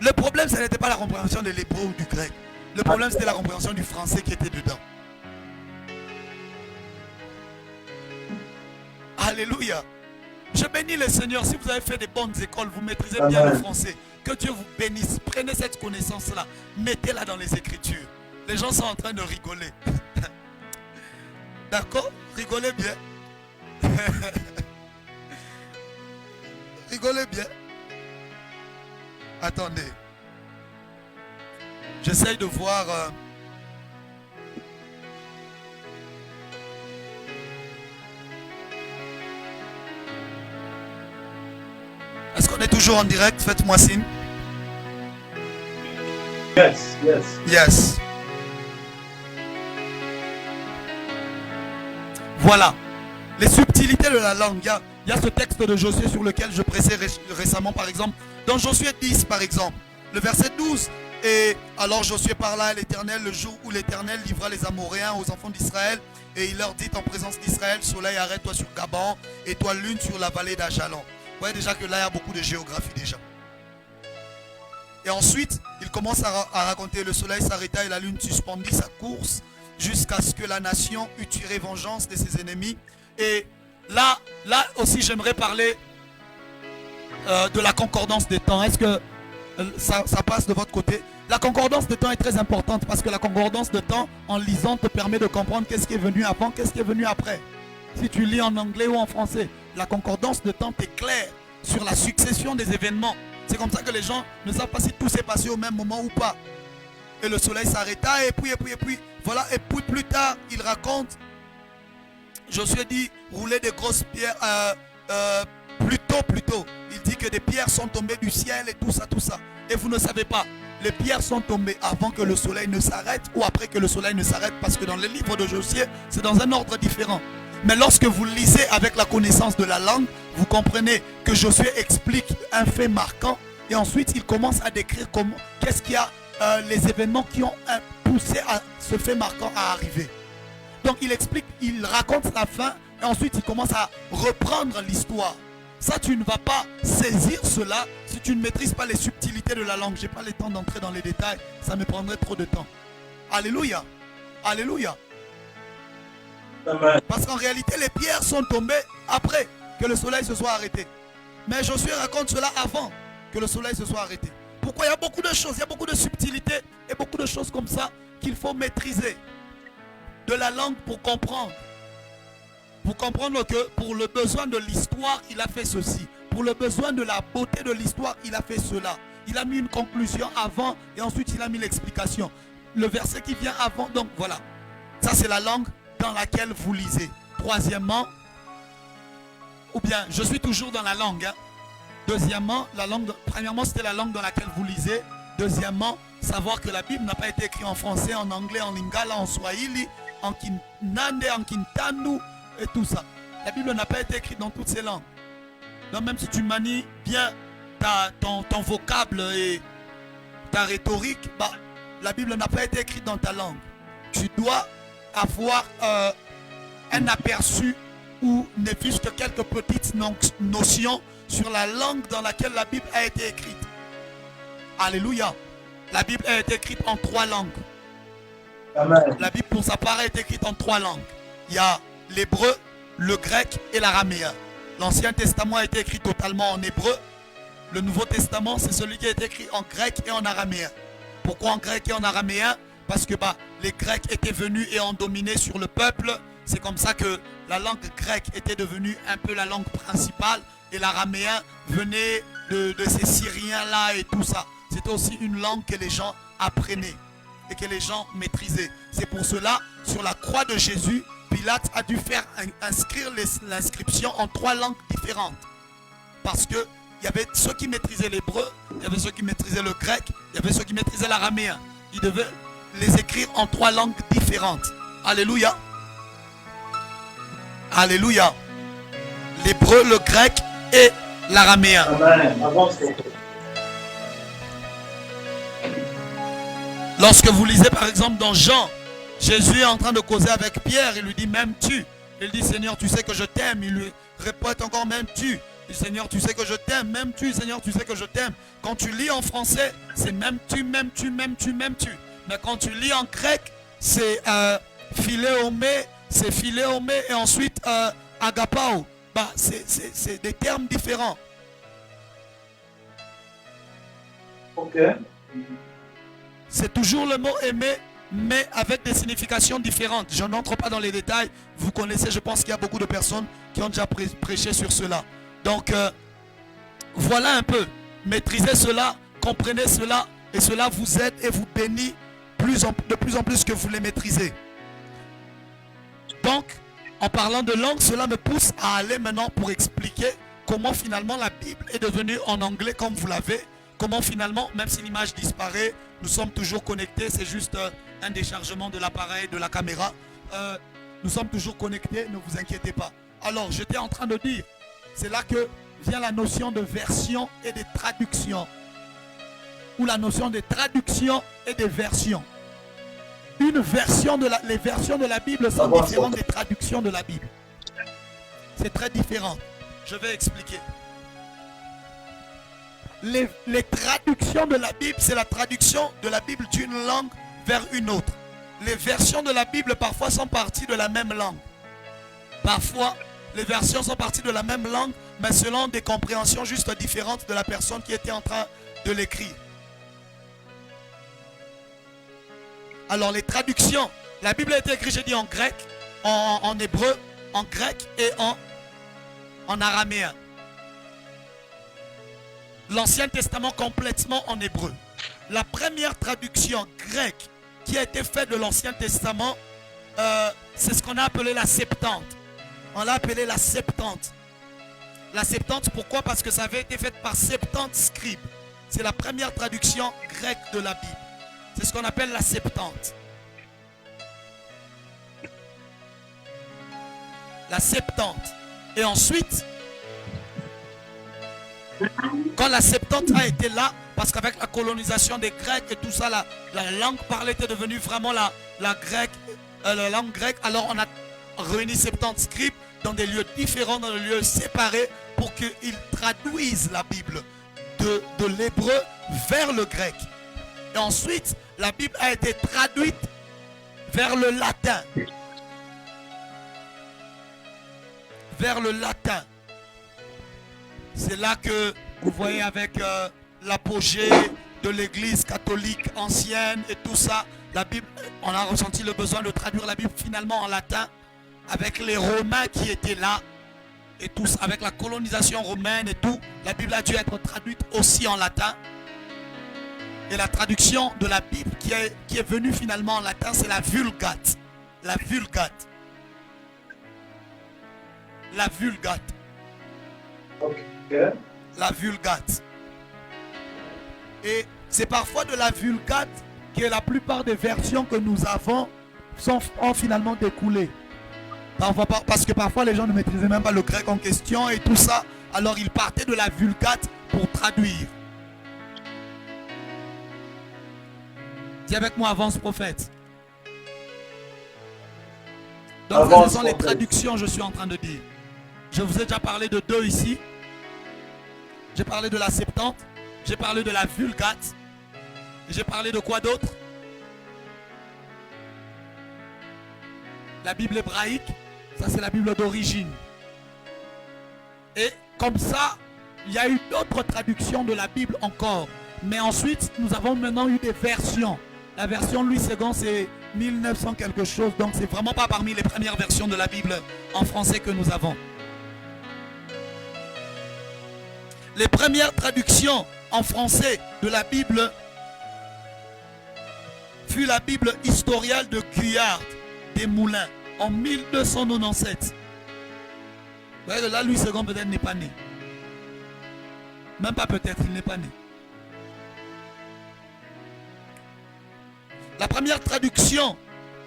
Le problème, ce n'était pas la compréhension de l'hébreu ou du grec. Le problème, c'était la compréhension du français qui était dedans. Alléluia. Je bénis le Seigneur. Si vous avez fait des bonnes écoles, vous maîtrisez bien le français. Que Dieu vous bénisse. Prenez cette connaissance-là. Mettez-la dans les Écritures. Les gens sont en train de rigoler. D'accord? Rigolez bien. Rigolez bien. Attendez. J'essaye de voir... Est-ce qu'on est toujours en direct? Faites-moi signe. Yes, yes. Yes. Voilà. Les subtilités de la langue. Il y a ce texte de Josué sur lequel je pressais récemment, par exemple. Dans Josué 10, par exemple. Le verset 12. Et alors Josué parla à l'Éternel le jour où l'Éternel livra les Amoréens aux enfants d'Israël. Et il leur dit en présence d'Israël, soleil, arrête-toi sur Gabaon, et toi lune sur la vallée d'Ajalon. Vous voyez déjà que là, il y a beaucoup de géographie déjà. Et ensuite, il commence à raconter, le soleil s'arrêta et la lune suspendit sa course jusqu'à ce que la nation eût tiré vengeance de ses ennemis. Et là aussi, j'aimerais parler de la concordance des temps. Est-ce que ça passe de votre côté? La concordance de temps est très importante parce que la concordance de temps, en lisant, te permet de comprendre qu'est-ce qui est venu avant, qu'est-ce qui est venu après. Si tu lis en anglais ou en français, la concordance de temps t'éclaire sur la succession des événements. C'est comme ça que les gens ne savent pas si tout s'est passé au même moment ou pas. Et le soleil s'arrêta et puis, voilà. Et puis plus tard, il raconte, Josué dit, rouler des grosses pierres, plus tôt. Il dit que des pierres sont tombées du ciel et tout ça. Et vous ne savez pas, les pierres sont tombées avant que le soleil ne s'arrête ou après que le soleil ne s'arrête, parce que dans les livres de Josué, c'est dans un ordre différent. Mais lorsque vous lisez avec la connaissance de la langue, vous comprenez que Josué explique un fait marquant et ensuite il commence à décrire qu'est-ce qu'il y a, les événements qui ont poussé à ce fait marquant à arriver. Donc il explique, il raconte la fin et ensuite il commence à reprendre l'histoire. Ça, tu ne vas pas saisir cela si tu ne maîtrises pas les subtilités de la langue. Je n'ai pas le temps d'entrer dans les détails, ça me prendrait trop de temps. Alléluia. Alléluia. Amen. Parce qu'en réalité, les pierres sont tombées après que le soleil se soit arrêté. Mais Josué raconte cela avant que le soleil se soit arrêté. Pourquoi? Il y a beaucoup de choses, il y a beaucoup de subtilités et beaucoup de choses comme ça qu'il faut maîtriser de la langue pour comprendre. Pour comprendre que pour le besoin de l'histoire, il a fait ceci. Pour le besoin de la beauté de l'histoire, il a fait cela. Il a mis une conclusion avant et ensuite il a mis l'explication. Le verset qui vient avant, donc voilà. Ça, c'est la langue dans laquelle vous lisez. Troisièmement, ou bien je suis toujours dans la langue. Deuxièmement, premièrement, c'était la langue dans laquelle vous lisez. Deuxièmement, savoir que la Bible n'a pas été écrite en français, en anglais, en lingala, en swahili, en kinande, en kintanu et tout ça. La Bible n'a pas été écrite dans toutes ces langues. Donc même si tu manies bien ton vocable et ta rhétorique, la Bible n'a pas été écrite dans ta langue. Tu dois avoir un aperçu ou ne fût-ce que quelques petites notions sur la langue dans laquelle la Bible a été écrite. Alléluia. La Bible a été écrite en 3 langues. Amen. La Bible pour sa part a été écrite en 3 langues. Il y a l'hébreu, le grec et l'araméen. L'Ancien Testament a été écrit totalement en hébreu. Le Nouveau Testament, c'est celui qui a été écrit en grec et en araméen. Pourquoi en grec et en araméen? Parce que les Grecs étaient venus et ont dominé sur le peuple. C'est comme ça que la langue grecque était devenue un peu la langue principale. Et l'araméen venait de ces Syriens-là et tout ça. C'était aussi une langue que les gens apprenaient et que les gens maîtrisaient. C'est pour cela, sur la croix de Jésus, Pilate a dû faire inscrire l'inscription en 3 langues différentes. Parce que il y avait ceux qui maîtrisaient l'hébreu, il y avait ceux qui maîtrisaient le grec, il y avait ceux qui maîtrisaient l'araméen. Il devait les écrire en 3 langues différentes. Alléluia. Alléluia. L'hébreu, le grec et l'araméen. Amen. Lorsque vous lisez par exemple dans Jean, Jésus est en train de causer avec Pierre, il lui dit m'aimes-tu? Il dit Seigneur tu sais que je t'aime. Il lui répète encore m'aimes-tu? Il dit Seigneur tu sais que je t'aime. M'aimes-tu? Seigneur tu sais que je t'aime. Quand tu lis en français c'est m'aimes-tu, m'aimes-tu, m'aimes-tu, m'aimes-tu. Mais quand tu lis en grec c'est philéomé, c'est philéomé et ensuite agapao. C'est des termes différents. Ok. C'est toujours le mot aimer, mais avec des significations différentes. Je n'entre pas dans les détails. Vous connaissez, je pense qu'il y a beaucoup de personnes qui ont déjà prêché sur cela. Donc, voilà un peu. Maîtrisez cela, comprenez cela, et cela vous aide et vous bénit de plus en plus que vous les maîtrisez. Donc, en parlant de langue, cela me pousse à aller maintenant pour expliquer comment finalement la Bible est devenue en anglais comme vous l'avez. Comment finalement, même si l'image disparaît, nous sommes toujours connectés. C'est juste un déchargement de l'appareil, de la caméra. Nous sommes toujours connectés, ne vous inquiétez pas. Alors, j'étais en train de dire, c'est là que vient la notion de version et de traduction. Ou la notion de traduction et de version. Les versions de la Bible sont différentes des traductions de la Bible. C'est très différent. Je vais expliquer. Les traductions de la Bible, c'est la traduction de la Bible d'une langue vers une autre. Les versions de la Bible parfois sont parties de la même langue. Parfois, les versions sont parties de la même langue, mais selon des compréhensions juste différentes de la personne qui était en train de l'écrire. Alors les traductions, la Bible a été écrite, j'ai dit en grec, en hébreu, en grec et en araméen. L'Ancien Testament complètement en hébreu. La première traduction grecque qui a été faite de l'Ancien Testament, c'est ce qu'on a appelé la Septante. On l'a appelé la Septante. La Septante, pourquoi? Parce que ça avait été fait par 70 scribes. C'est la première traduction grecque de la Bible. C'est ce qu'on appelle la Septante. La Septante. Et ensuite, quand la Septante a été là, parce qu'avec la colonisation des Grecs et tout ça, la langue parlée était devenue vraiment la langue grecque. Alors on a réuni 70 scribes dans des lieux différents, dans des lieux séparés, pour qu'ils traduisent la Bible de l'hébreu vers le grec. Et ensuite, la Bible a été traduite vers le latin. Vers le latin. C'est là que vous voyez avec l'apogée de l'église catholique ancienne et tout ça, la Bible, on a ressenti le besoin de traduire la Bible finalement en latin avec les Romains qui étaient là et tout ça, avec la colonisation romaine et tout, la Bible a dû être traduite aussi en latin. Et la traduction de la Bible qui est venue finalement en latin, c'est la Vulgate. La Vulgate. La Vulgate. Okay. La Vulgate. Et c'est parfois de la Vulgate que la plupart des versions que nous avons ont finalement découlé. Parce que parfois les gens ne maîtrisaient même pas le grec en question et tout ça. Alors ils partaient de la Vulgate pour traduire. Dis avec moi, avance prophète. Donc ce sont les traductions, je suis en train de dire. Je vous ai déjà parlé de 2 ici. J'ai parlé de la Septante. J'ai parlé de la Vulgate. Et j'ai parlé de quoi d'autre? La Bible hébraïque. Ça c'est la Bible d'origine. Et comme ça, il y a eu d'autres traductions de la Bible encore. Mais ensuite, nous avons maintenant eu des versions. La version Louis II, c'est 1900 quelque chose. Donc, c'est vraiment pas parmi les premières versions de la Bible en français que nous avons. Les premières traductions en français de la Bible fut la Bible historiale de Guyard des Moulins en 1297. Vous voyez, là, Louis II peut-être n'est pas né. Même pas peut-être, il n'est pas né. La première traduction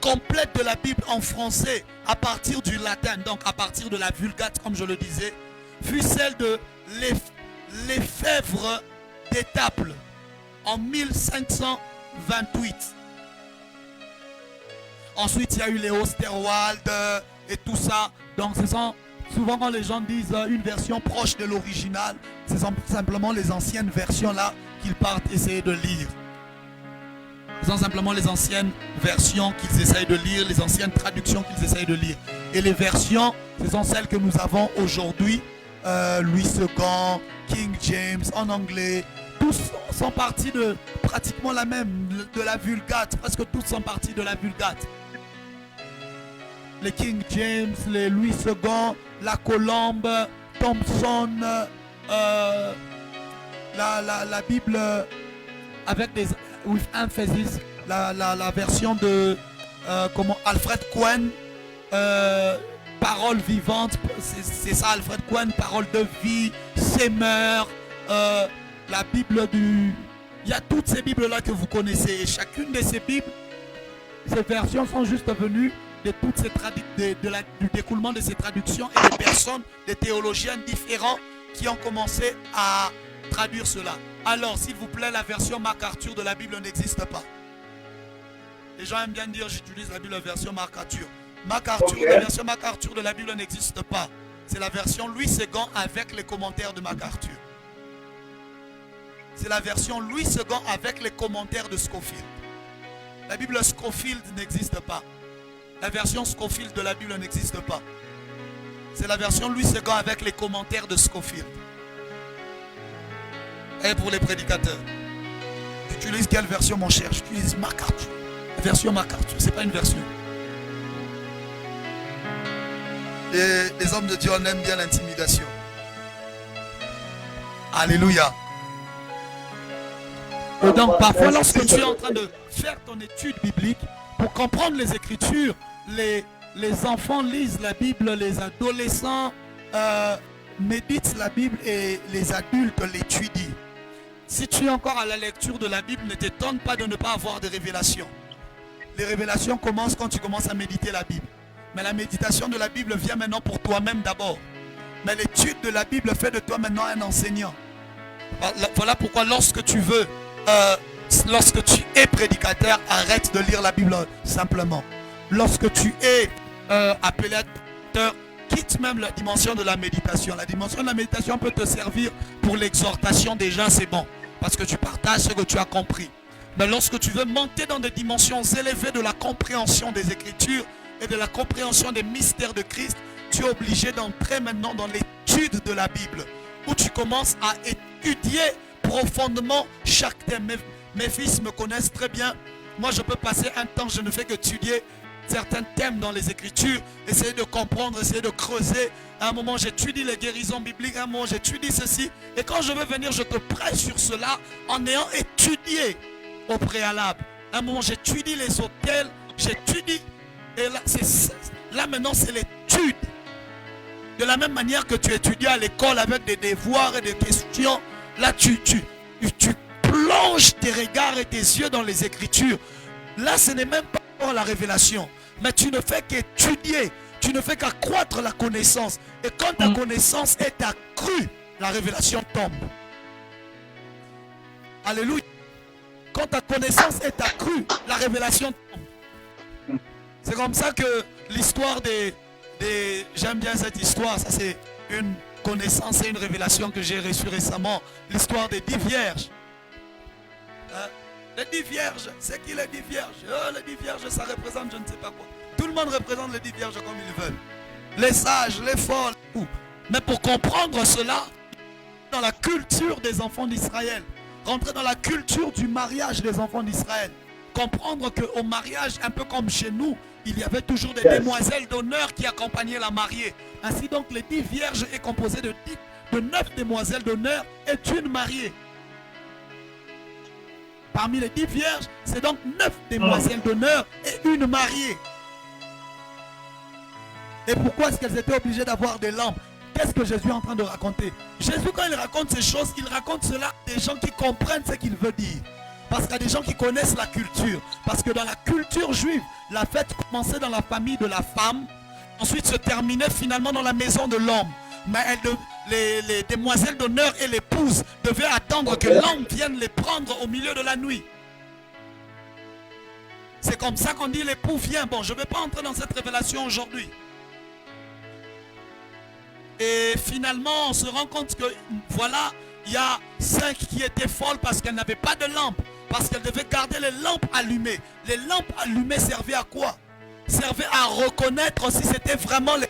complète de la Bible en français à partir du latin, donc à partir de la Vulgate, comme je le disais, fut celle de Lefèvre d'Étaples en 1528. Ensuite, il y a eu les Osterwald et tout ça. Donc, ce sont souvent quand les gens disent une version proche de l'original, ce sont simplement les anciennes versions là qu'ils partent essayer de lire. Ce sont simplement les anciennes versions qu'ils essayent de lire, les anciennes traductions qu'ils essayent de lire. Et les versions, ce sont celles que nous avons aujourd'hui. Louis II, King James en anglais. Tous sont partis de pratiquement la même, de la Vulgate. Presque tous sont partis de la Vulgate. Les King James, les Louis II, la Colombe, Thompson, la Bible avec des with emphasis, la version de Alfred Cohen, Parole vivante, c'est ça Alfred Cohen, Parole de vie, Semeur, la Bible du... Il y a toutes ces Bibles-là que vous connaissez. Et chacune de ces Bibles, ces versions sont juste venues de toutes ces du découlement de ces traductions et des personnes, des théologiens différents qui ont commencé à traduire cela. Alors, s'il vous plaît, la version MacArthur de la Bible n'existe pas. Les gens aiment bien dire j'utilise la Bible, la version MacArthur. La version MacArthur de la Bible n'existe pas. C'est la version Louis II avec les commentaires de MacArthur. C'est la version Louis II avec les commentaires de Scofield. La Bible Scofield n'existe pas. La version Scofield de la Bible n'existe pas. C'est la version Louis II avec les commentaires de Scofield. Et pour les prédicateurs, j'utilise quelle version mon cher? J'utilise MacArthur. La version MacArthur, c'est pas une version. Et les hommes de Dieu, on aime bien l'intimidation. Alléluia. Et donc parfois lorsque tu es en train de faire ton étude biblique, pour comprendre les Écritures, les enfants lisent la Bible, les adolescents méditent la Bible et les adultes l'étudient. Si tu es encore à la lecture de la Bible, ne t'étonne pas de ne pas avoir de révélations. Les révélations commencent quand tu commences à méditer la Bible. Mais la méditation de la Bible vient maintenant pour toi-même d'abord. Mais l'étude de la Bible fait de toi maintenant un enseignant. Voilà pourquoi lorsque tu es prédicateur, arrête de lire la Bible simplement. Lorsque tu es appelé à prédicateur, quitte même la dimension de la méditation. La dimension de la méditation peut te servir pour l'exhortation des gens, c'est bon. Parce que tu partages ce que tu as compris. Mais lorsque tu veux monter dans des dimensions élevées de la compréhension des Écritures et de la compréhension des mystères de Christ, tu es obligé d'entrer maintenant dans l'étude de la Bible, où tu commences à étudier profondément chaque thème. Mes fils me connaissent très bien. Moi, je peux passer un temps, je ne fais qu'étudier certains thèmes dans les Écritures, essayer de comprendre, essayer de creuser. À un moment, j'étudie les guérisons bibliques, à un moment, j'étudie ceci. Et quand je veux venir, je te presse sur cela en ayant étudié au préalable. À un moment, j'étudie les autels, j'étudie. Et là maintenant, c'est l'étude. De la même manière que tu étudies à l'école avec des devoirs et des questions, là, tu plonges tes regards et tes yeux dans les Écritures. Là, ce n'est même pas la révélation. Mais tu ne fais qu'étudier. Tu ne fais qu'accroître la connaissance. Et quand ta connaissance est accrue, la révélation tombe. Alléluia. Quand ta connaissance est accrue, la révélation tombe. C'est comme ça que l'histoire j'aime bien cette histoire. Ça, c'est une connaissance et une révélation que j'ai reçue récemment. L'histoire des 10 vierges. Les 10 vierges, c'est qui les 10 vierges? Les 10 vierges, ça représente je ne sais pas quoi. Tout le monde représente les 10 vierges comme ils veulent. Les sages, les folles, tout. Mais pour comprendre cela, dans la culture des enfants d'Israël, rentrer dans la culture du mariage des enfants d'Israël, comprendre qu'au mariage, un peu comme chez nous, il y avait toujours des demoiselles d'honneur qui accompagnaient la mariée. Ainsi donc, les 10 vierges est composé de 9 demoiselles d'honneur et une mariée. Parmi les 10 vierges, c'est donc 9 demoiselles d'honneur et une mariée. Et pourquoi est-ce qu'elles étaient obligées d'avoir des lampes? Qu'est-ce que Jésus est en train de raconter? Jésus, quand il raconte ces choses, il raconte cela à des gens qui comprennent ce qu'il veut dire. Parce qu'il y a des gens qui connaissent la culture. Parce que dans la culture juive, la fête commençait dans la famille de la femme, ensuite se terminait finalement dans la maison de l'homme. Mais les demoiselles d'honneur et l'épouse devaient attendre que l'homme vienne les prendre au milieu de la nuit. C'est comme ça qu'on dit l'époux vient. Bon, je ne vais pas entrer dans cette révélation aujourd'hui. Et finalement, on se rend compte que voilà, il y a 5 qui étaient folles parce qu'elles n'avaient pas de lampe. Parce qu'elles devaient garder les lampes allumées. Les lampes allumées servaient à quoi? Servaient à reconnaître si c'était vraiment les...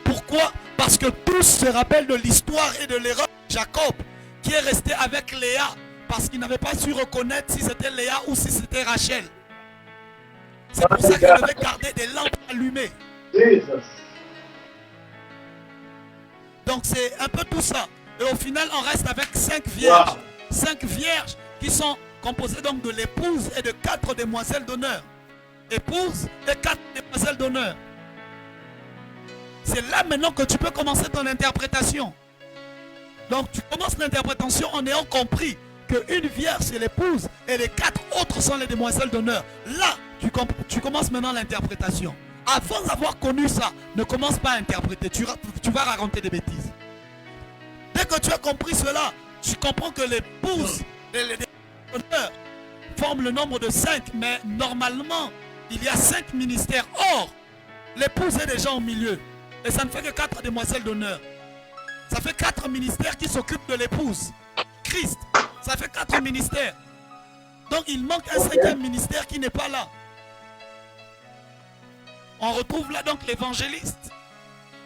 Pourquoi? Parce que tous se rappellent de l'histoire et de l'erreur de Jacob qui est resté avec Léa parce qu'il n'avait pas su reconnaître si c'était Léa ou si c'était Rachel. C'est pour ça qu'il devait garder des lampes allumées. Donc c'est un peu tout ça. Et au final, on reste avec 5 vierges. 5 vierges qui sont composées donc de l'épouse et de 4 demoiselles d'honneur. Épouse et 4 demoiselles d'honneur. C'est là maintenant que tu peux commencer ton interprétation. Donc tu commences l'interprétation en ayant compris qu'une vierge c'est l'épouse et les 4 autres sont les demoiselles d'honneur. Là, tu commences maintenant l'interprétation. Avant d'avoir connu ça, ne commence pas à interpréter. Tu vas raconter des bêtises. Dès que tu as compris cela, tu comprends que l'épouse et les demoiselles d'honneur forment le nombre de 5. Mais normalement, il y a 5 ministères. Or, l'épouse est déjà au milieu. Et ça ne fait que 4 demoiselles d'honneur. Ça fait 4 ministères qui s'occupent de l'épouse. Christ, ça fait 4 ministères. Donc il manque un 5e ministère qui n'est pas là. On retrouve là donc l'évangéliste,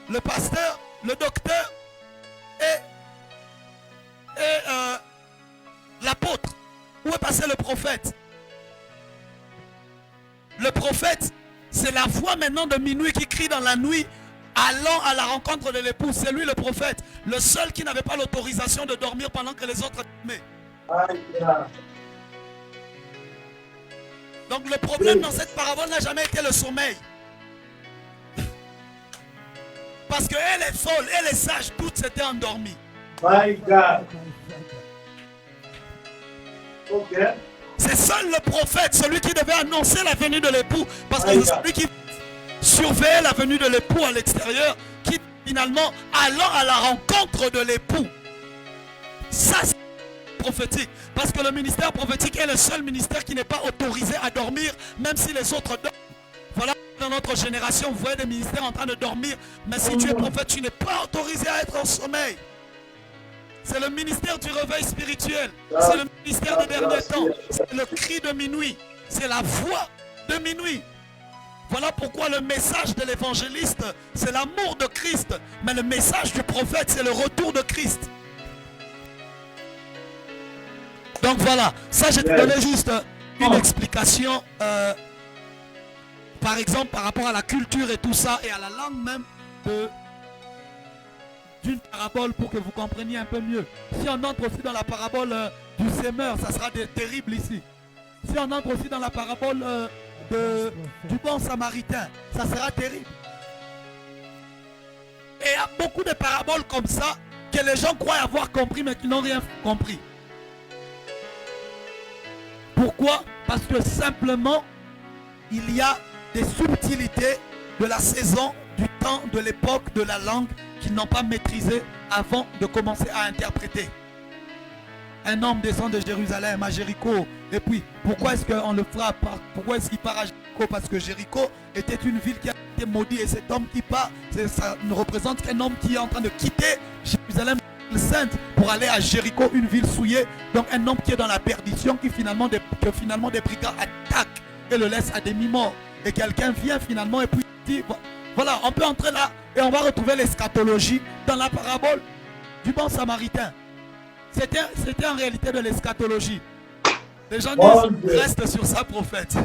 le pasteur, le docteur et l'apôtre. Où est passé le prophète? Le prophète, c'est la voix maintenant de minuit qui crie dans la nuit, allant à la rencontre de l'épouse. C'est lui le prophète, le seul qui n'avait pas l'autorisation de dormir pendant que les autres dormaient. Donc le problème dans cette parabole n'a jamais été le sommeil. Parce qu'elle est folle, elle est sage, toutes s'étaient endormies. My God. Ok. C'est seul le prophète, celui qui devait annoncer la venue de l'époux, parce que c'est celui qui surveillait la venue de l'époux à l'extérieur, qui finalement allant à la rencontre de l'époux. Ça c'est prophétique, parce que le ministère prophétique est le seul ministère qui n'est pas autorisé à dormir, même si les autres dorment. Voilà, dans notre génération, vous voyez des ministères en train de dormir, mais si tu es prophète, tu n'es pas autorisé à être en sommeil. C'est le ministère du réveil spirituel. C'est le ministère des derniers temps. C'est le cri de minuit. C'est la voix de minuit. Voilà pourquoi le message de l'évangéliste, c'est l'amour de Christ. Mais le message du prophète, c'est le retour de Christ. Donc voilà, ça je te donnais juste une explication. Par exemple, par rapport à la culture et tout ça, et à la langue même d'une parabole pour que vous compreniez un peu mieux. Si on entre aussi dans la parabole du sémeur, ça sera terrible ici. Si on entre aussi dans la parabole du bon samaritain, ça sera terrible. Et il y a beaucoup de paraboles comme ça que les gens croient avoir compris mais qui n'ont rien compris. Pourquoi? Parce que simplement, il y a des subtilités de la saison, du temps, de l'époque, de la langue qu'ils n'ont pas maîtrisé avant de commencer à interpréter. Un homme descend de Jérusalem à Jéricho. Et puis, pourquoi est-ce qu'on le frappe? Pourquoi est-ce qu'il part à Jéricho? Parce que Jéricho était une ville qui a été maudite. Et cet homme qui part, ça ne représente qu'un homme qui est en train de quitter Jérusalem sainte pour aller à Jéricho, une ville souillée. Donc un homme qui est dans la perdition, que finalement des brigands attaquent et le laissent à demi-mort. Et quelqu'un vient finalement et puis dit, voilà, on peut entrer là Et on va retrouver l'eschatologie dans la parabole du bon samaritain. C'était en réalité de l'eschatologie. Les gens disent, reste sur ça, prophète.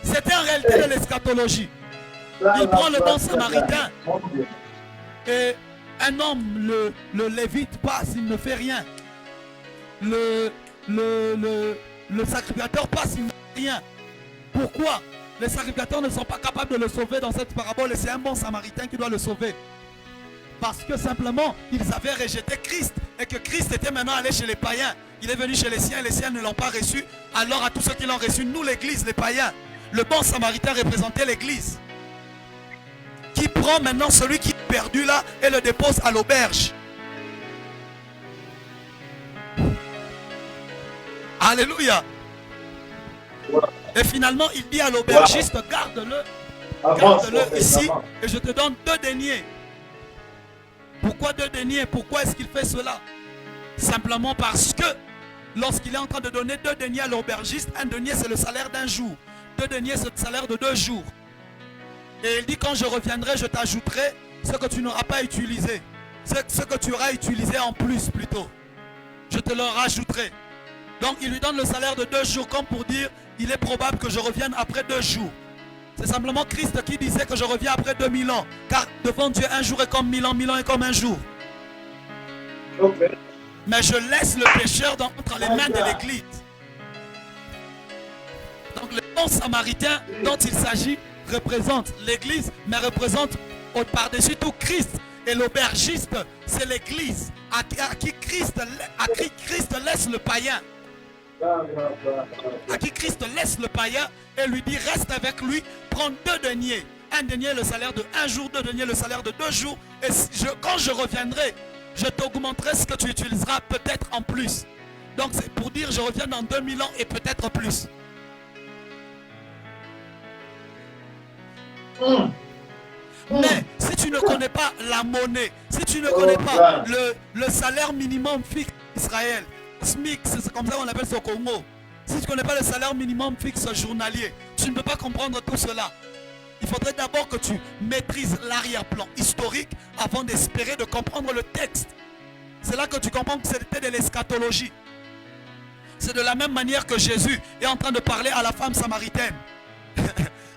C'était en réalité de l'eschatologie. Il prend le bon samaritain. Et un homme, le lévite, passe, il ne fait rien. Le sacrificateur passe, il ne fait rien. Pourquoi? Les sacrificateurs ne sont pas capables de le sauver dans cette parabole et c'est un bon samaritain qui doit le sauver. Parce que simplement, ils avaient rejeté Christ et que Christ était maintenant allé chez les païens. Il est venu chez les siens et les siens ne l'ont pas reçu. Alors à tous ceux qui l'ont reçu, nous l'église, les païens, le bon samaritain représentait l'église. Qui prend maintenant celui qui est perdu là et le dépose à l'auberge. Alléluia. Et finalement, il dit à l'aubergiste, garde-le ici et je te donne 2 deniers. Pourquoi 2 deniers? Pourquoi est-ce qu'il fait cela? Simplement parce que lorsqu'il est en train de donner 2 deniers à l'aubergiste, 1 denier c'est le salaire d'un jour. 2 deniers c'est le salaire de 2 jours. Et il dit quand je reviendrai, je t'ajouterai ce que tu n'auras pas utilisé. Ce que tu auras utilisé en plus plutôt. Je te le rajouterai. Donc il lui donne le salaire de 2 jours comme pour dire, il est probable que je revienne après 2 jours. C'est simplement Christ qui disait que je reviens après 2000 ans. Car devant Dieu, un jour est comme 1000 ans, 1000 ans est comme un jour. Okay. Mais je laisse le pécheur entre les mains de l'église. Donc le bon samaritain dont il s'agit représente l'église, mais représente par-dessus tout Christ. Et l'aubergiste, c'est l'église à qui Christ laisse le païen. À qui Christ laisse le païen et lui dit reste avec lui, prends 2 deniers. 1 denier le salaire de 1 jour, 2 deniers le salaire de 2 jours. Et quand je reviendrai, je t'augmenterai ce que tu utiliseras peut-être en plus. Donc c'est pour dire je reviens dans 2000 ans et peut-être plus. Mais si tu ne connais pas la monnaie, si tu ne connais pas le salaire minimum fixe d'Israël, SMIC, c'est comme ça qu'on appelle ça au Congo. Si tu ne connais pas le salaire minimum fixe journalier, tu ne peux pas comprendre tout cela. Il faudrait d'abord que tu maîtrises l'arrière-plan historique avant d'espérer de comprendre le texte. C'est là que tu comprends que c'était de l'eschatologie. C'est de la même manière que Jésus est en train de parler à la femme samaritaine.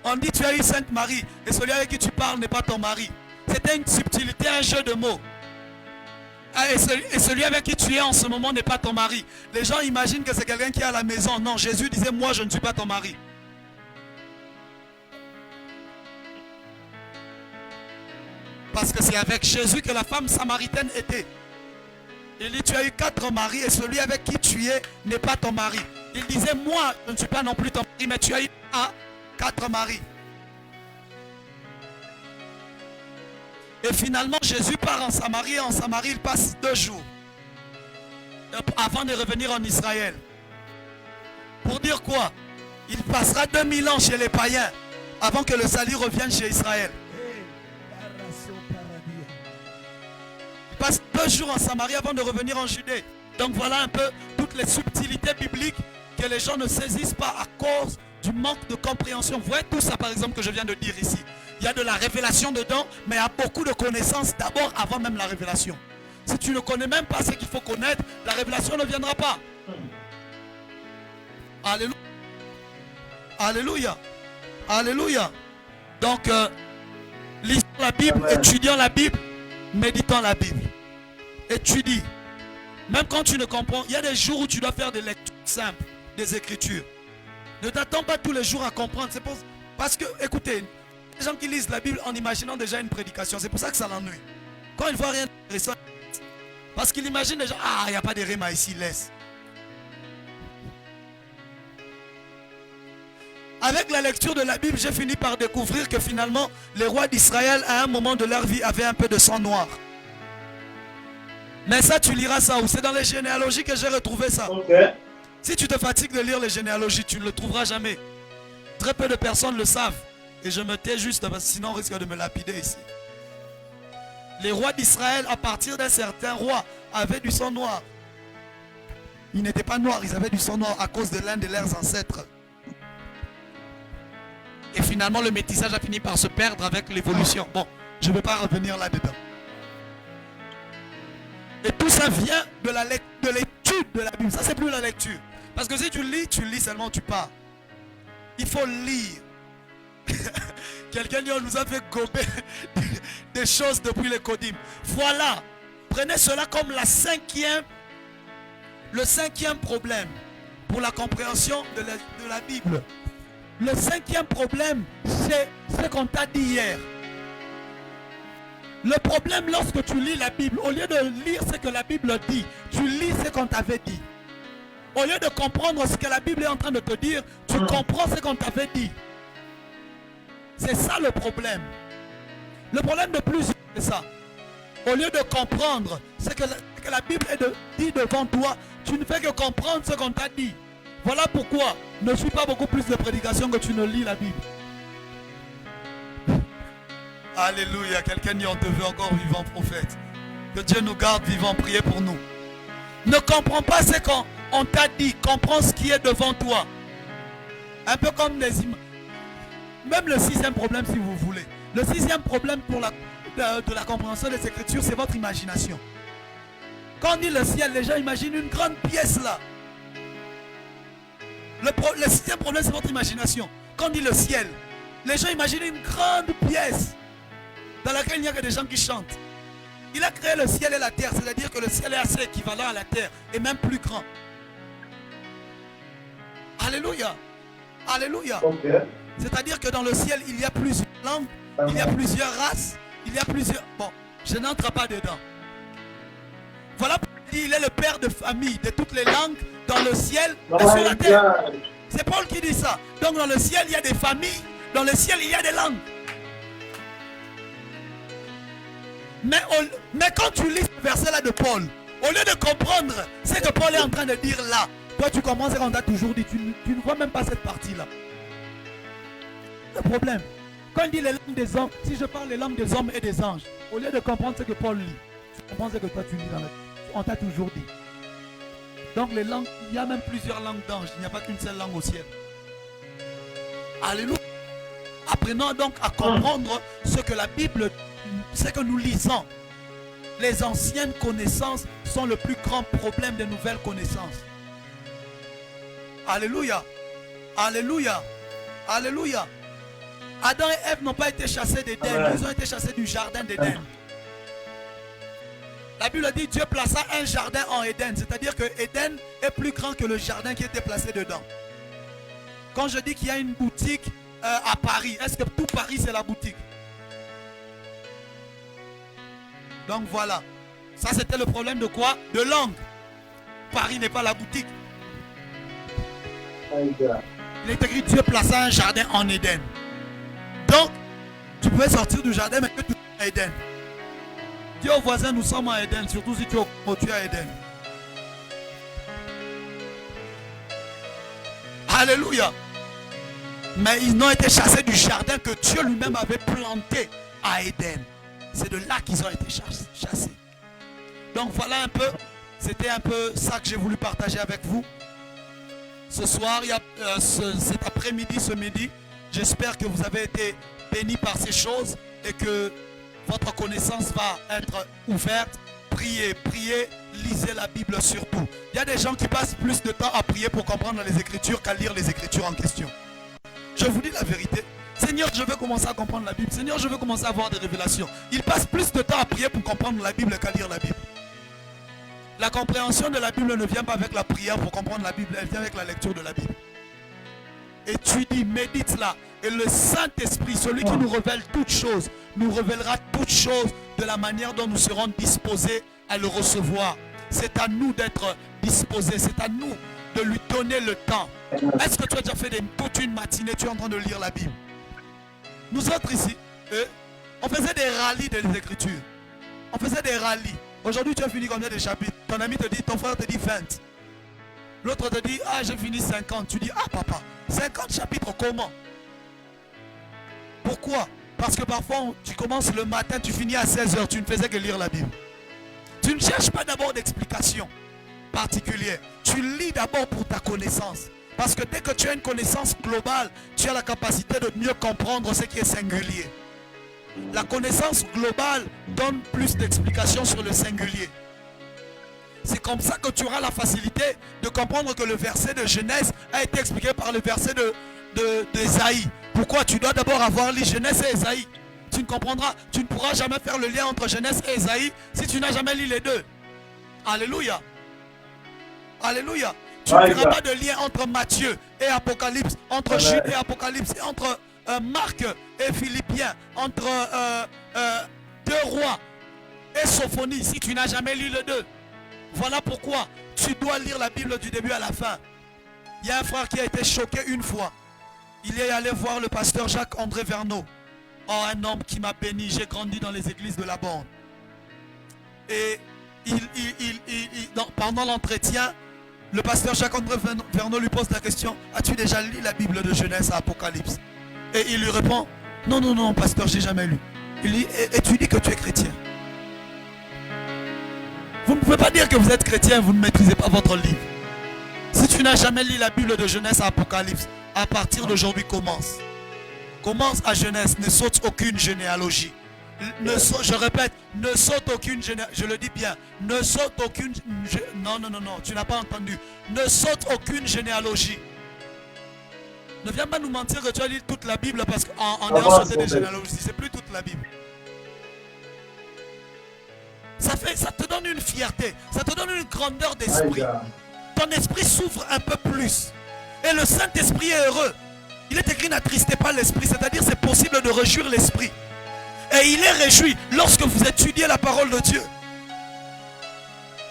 On dit tu as eu Sainte Marie et celui avec qui tu parles n'est pas ton mari. C'était une subtilité, un jeu de mots. Et celui avec qui tu es en ce moment n'est pas ton mari. Les gens imaginent que c'est quelqu'un qui est à la maison. Non, Jésus disait moi je ne suis pas ton mari. Parce que c'est avec Jésus que la femme samaritaine était. Il dit tu as eu 4 maris et celui avec qui tu es n'est pas ton mari. Il disait moi je ne suis pas non plus ton mari, mais tu as eu 4 maris. Et finalement Jésus part en Samarie et en Samarie il passe 2 jours avant de revenir en Israël. Pour dire quoi? Il passera 2000 ans chez les païens avant que le salut revienne chez Israël. Il passe 2 jours en Samarie avant de revenir en Judée. Donc voilà un peu toutes les subtilités bibliques que les gens ne saisissent pas à cause du manque de compréhension. Vous voyez tout ça par exemple que je viens de dire ici. Il y a de la révélation dedans, mais il y a beaucoup de connaissances d'abord avant même la révélation. Si tu ne connais même pas ce qu'il faut connaître, la révélation ne viendra pas. Alléluia. Alléluia. Alléluia. Donc, lisons la Bible, étudions la Bible, méditons la Bible. Étudie. Même quand tu ne comprends, il y a des jours où tu dois faire des lectures simples, des écritures. Ne t'attends pas tous les jours à comprendre. C'est parce que, écoutez, les gens qui lisent la Bible en imaginant déjà une prédication, c'est pour ça que ça l'ennuie. Quand il ne voit rien d'intéressant, parce qu'il imagine déjà, il n'y a pas de rima ici, laisse. Avec la lecture de la Bible, j'ai fini par découvrir que finalement, les rois d'Israël, à un moment de leur vie, avaient un peu de sang noir. Mais ça, tu liras ça où? C'est dans les généalogies que j'ai retrouvé ça. Okay. Si tu te fatigues de lire les généalogies, tu ne le trouveras jamais. Très peu de personnes le savent. Et je me tais juste parce que sinon on risque de me lapider ici. Les rois d'Israël, à partir d'un certain roi, avaient du sang noir. Ils n'étaient pas noirs, ils avaient du sang noir à cause de l'un de leurs ancêtres. Et finalement, le métissage a fini par se perdre avec l'évolution. Bon, je ne vais pas revenir là-dedans. Et tout ça vient de l'étude de la Bible. Ça, c'est plus la lecture. Parce que si tu lis seulement, tu pars. Il faut lire. Quelqu'un dit, on nous a fait gober des choses depuis les Codim. Voilà. Prenez cela comme le cinquième problème pour la compréhension de la Bible. Le cinquième problème, c'est ce qu'on t'a dit hier. Le problème lorsque tu lis la Bible, au lieu de lire ce que la Bible dit, tu lis ce qu'on t'avait dit. Au lieu de comprendre ce que la Bible est en train de te dire, tu comprends ce qu'on t'avait dit. C'est ça le problème. Le problème de plus, c'est ça. Au lieu de comprendre ce que la Bible dit devant toi, tu ne fais que comprendre ce qu'on t'a dit. Voilà pourquoi ne suis pas beaucoup plus de prédication que tu ne lis la Bible. Alléluia. Quelqu'un dit on te veut encore vivant prophète. Que Dieu nous garde vivants, priez pour nous. Ne comprends pas ce qu'on t'a dit. Comprends ce qui est devant toi. Un peu comme les images. Même le sixième problème si vous voulez. Le sixième problème pour de la compréhension des Écritures, c'est votre imagination. Quand on dit le ciel, les gens imaginent une grande pièce là. Le sixième problème, c'est votre imagination. Quand on dit le ciel, les gens imaginent une grande pièce dans laquelle il n'y a que des gens qui chantent. Il a créé le ciel et la terre, c'est-à-dire que le ciel est assez équivalent à la terre et même plus grand. Alléluia. Alléluia. Okay. C'est-à-dire que dans le ciel, il y a plusieurs langues, il y a plusieurs races, il y a plusieurs... Bon, je n'entre pas dedans. Voilà pourquoi il est le père de famille de toutes les langues dans le ciel et sur la terre. C'est Paul qui dit ça. Donc dans le ciel, il y a des familles, dans le ciel, il y a des langues. Mais quand tu lis ce verset-là de Paul, au lieu de comprendre ce que Paul est en train de dire là, toi tu comprends ce qu'on t'a toujours dit, tu ne vois même pas cette partie-là. Le problème, quand il dit les langues des hommes, si je parle les langues des hommes et des anges, au lieu de comprendre ce que Paul lit, tu comprends ce que toi tu lis dans la... On t'a toujours dit. Donc les langues, il y a même plusieurs langues d'anges, il n'y a pas qu'une seule langue au ciel. Alléluia. Apprenons donc à comprendre ce que la Bible, ce que nous lisons. Les anciennes connaissances sont le plus grand problème des nouvelles connaissances. Alléluia. Alléluia. Alléluia. Adam et Ève n'ont pas été chassés d'Éden, ils ont été chassés du jardin d'Éden. La Bible dit Dieu plaça un jardin en Éden, c'est-à-dire que Éden est plus grand que le jardin qui était placé dedans. Quand je dis qu'il y a une boutique à Paris, est-ce que tout Paris c'est la boutique? Donc voilà, ça c'était le problème de quoi? De langue. Paris n'est pas la boutique. Il est écrit Dieu plaça un jardin en Éden. Donc, tu peux sortir du jardin mais que tu es à Éden. Dis aux voisins, nous sommes à Éden, surtout si tu es à Éden. Alléluia. Mais ils n'ont été chassés du jardin que Dieu lui-même avait planté à Éden. C'est de là qu'ils ont été chassés. Donc voilà un peu, c'était un peu ça que j'ai voulu partager avec vous. Ce soir, cet après-midi, ce midi, j'espère que vous avez été bénis par ces choses et que votre connaissance va être ouverte. Priez, priez, lisez la Bible surtout. Il y a des gens qui passent plus de temps à prier pour comprendre les Écritures qu'à lire les Écritures en question. Je vous dis la vérité. Seigneur, je veux commencer à comprendre la Bible. Seigneur, je veux commencer à avoir des révélations. Ils passent plus de temps à prier pour comprendre la Bible qu'à lire la Bible. La compréhension de la Bible ne vient pas avec la prière pour comprendre la Bible. Elle vient avec la lecture de la Bible. Étudie, médite là. Et le Saint-Esprit, celui qui nous révèle toutes choses, nous révélera toutes choses de la manière dont nous serons disposés à le recevoir. C'est à nous d'être disposés. C'est à nous de lui donner le temps. Est-ce que tu as déjà fait toute une matinée, tu es en train de lire la Bible? Nous autres ici, on faisait des rallyes des Écritures. On faisait des rallyes. Aujourd'hui, tu as fini combien de chapitres? Ton ami te dit, ton frère te dit 20. L'autre te dit, ah, j'ai fini 50. Tu dis, ah papa, 50 chapitres, comment? Pourquoi? Parce que parfois, tu commences le matin, tu finis à 16h, tu ne faisais que lire la Bible. Tu ne cherches pas d'abord d'explication particulière. Tu lis d'abord pour ta connaissance. Parce que dès que tu as une connaissance globale, tu as la capacité de mieux comprendre ce qui est singulier. La connaissance globale donne plus d'explications sur le singulier. C'est comme ça que tu auras la facilité de comprendre que le verset de Genèse a été expliqué par le verset d'Ésaïe. Pourquoi? Tu dois d'abord avoir lu Genèse et Ésaïe. Tu ne comprendras, tu ne pourras jamais faire le lien entre Genèse et Ésaïe si tu n'as jamais lu les deux. Alléluia. Alléluia. Tu ne feras pas de lien entre Matthieu et Apocalypse, entre Jude et Apocalypse, entre Marc et Philippiens, entre 2 Rois et Sophonie si tu n'as jamais lu les deux. Voilà pourquoi tu dois lire la Bible du début à la fin. Il y a un frère qui a été choqué une fois. Il est allé voir le pasteur Jacques-André Verneau. Oh, un homme qui m'a béni. J'ai grandi dans les églises de la bande. Et pendant l'entretien, le pasteur Jacques-André Verneau lui pose la question: as-tu déjà lu la Bible de Genèse à Apocalypse? Et il lui répond: non, non, non, pasteur, j'ai jamais lu. Il dit: et tu dis que tu es chrétien. Vous ne pouvez pas dire que vous êtes chrétien, vous ne maîtrisez pas votre livre. Si tu n'as jamais lu la Bible de Genèse à Apocalypse, à partir d'aujourd'hui commence. Commence à Genèse, ne saute aucune généalogie. Je répète, ne saute aucune généalogie. Je le dis bien, ne saute aucune... Non, non, non, non, tu n'as pas entendu. Ne saute aucune généalogie. Ne viens pas nous mentir que tu as lu toute la Bible parce qu'en ayant sauté des généalogies, c'est plus toute la Bible. Ça te donne une fierté, ça te donne une grandeur d'esprit. Ton esprit s'ouvre un peu plus. Et le Saint-Esprit est heureux. Il est écrit: n'attristez pas l'esprit, c'est-à-dire c'est possible de réjouir l'esprit. Et il est réjoui lorsque vous étudiez la parole de Dieu.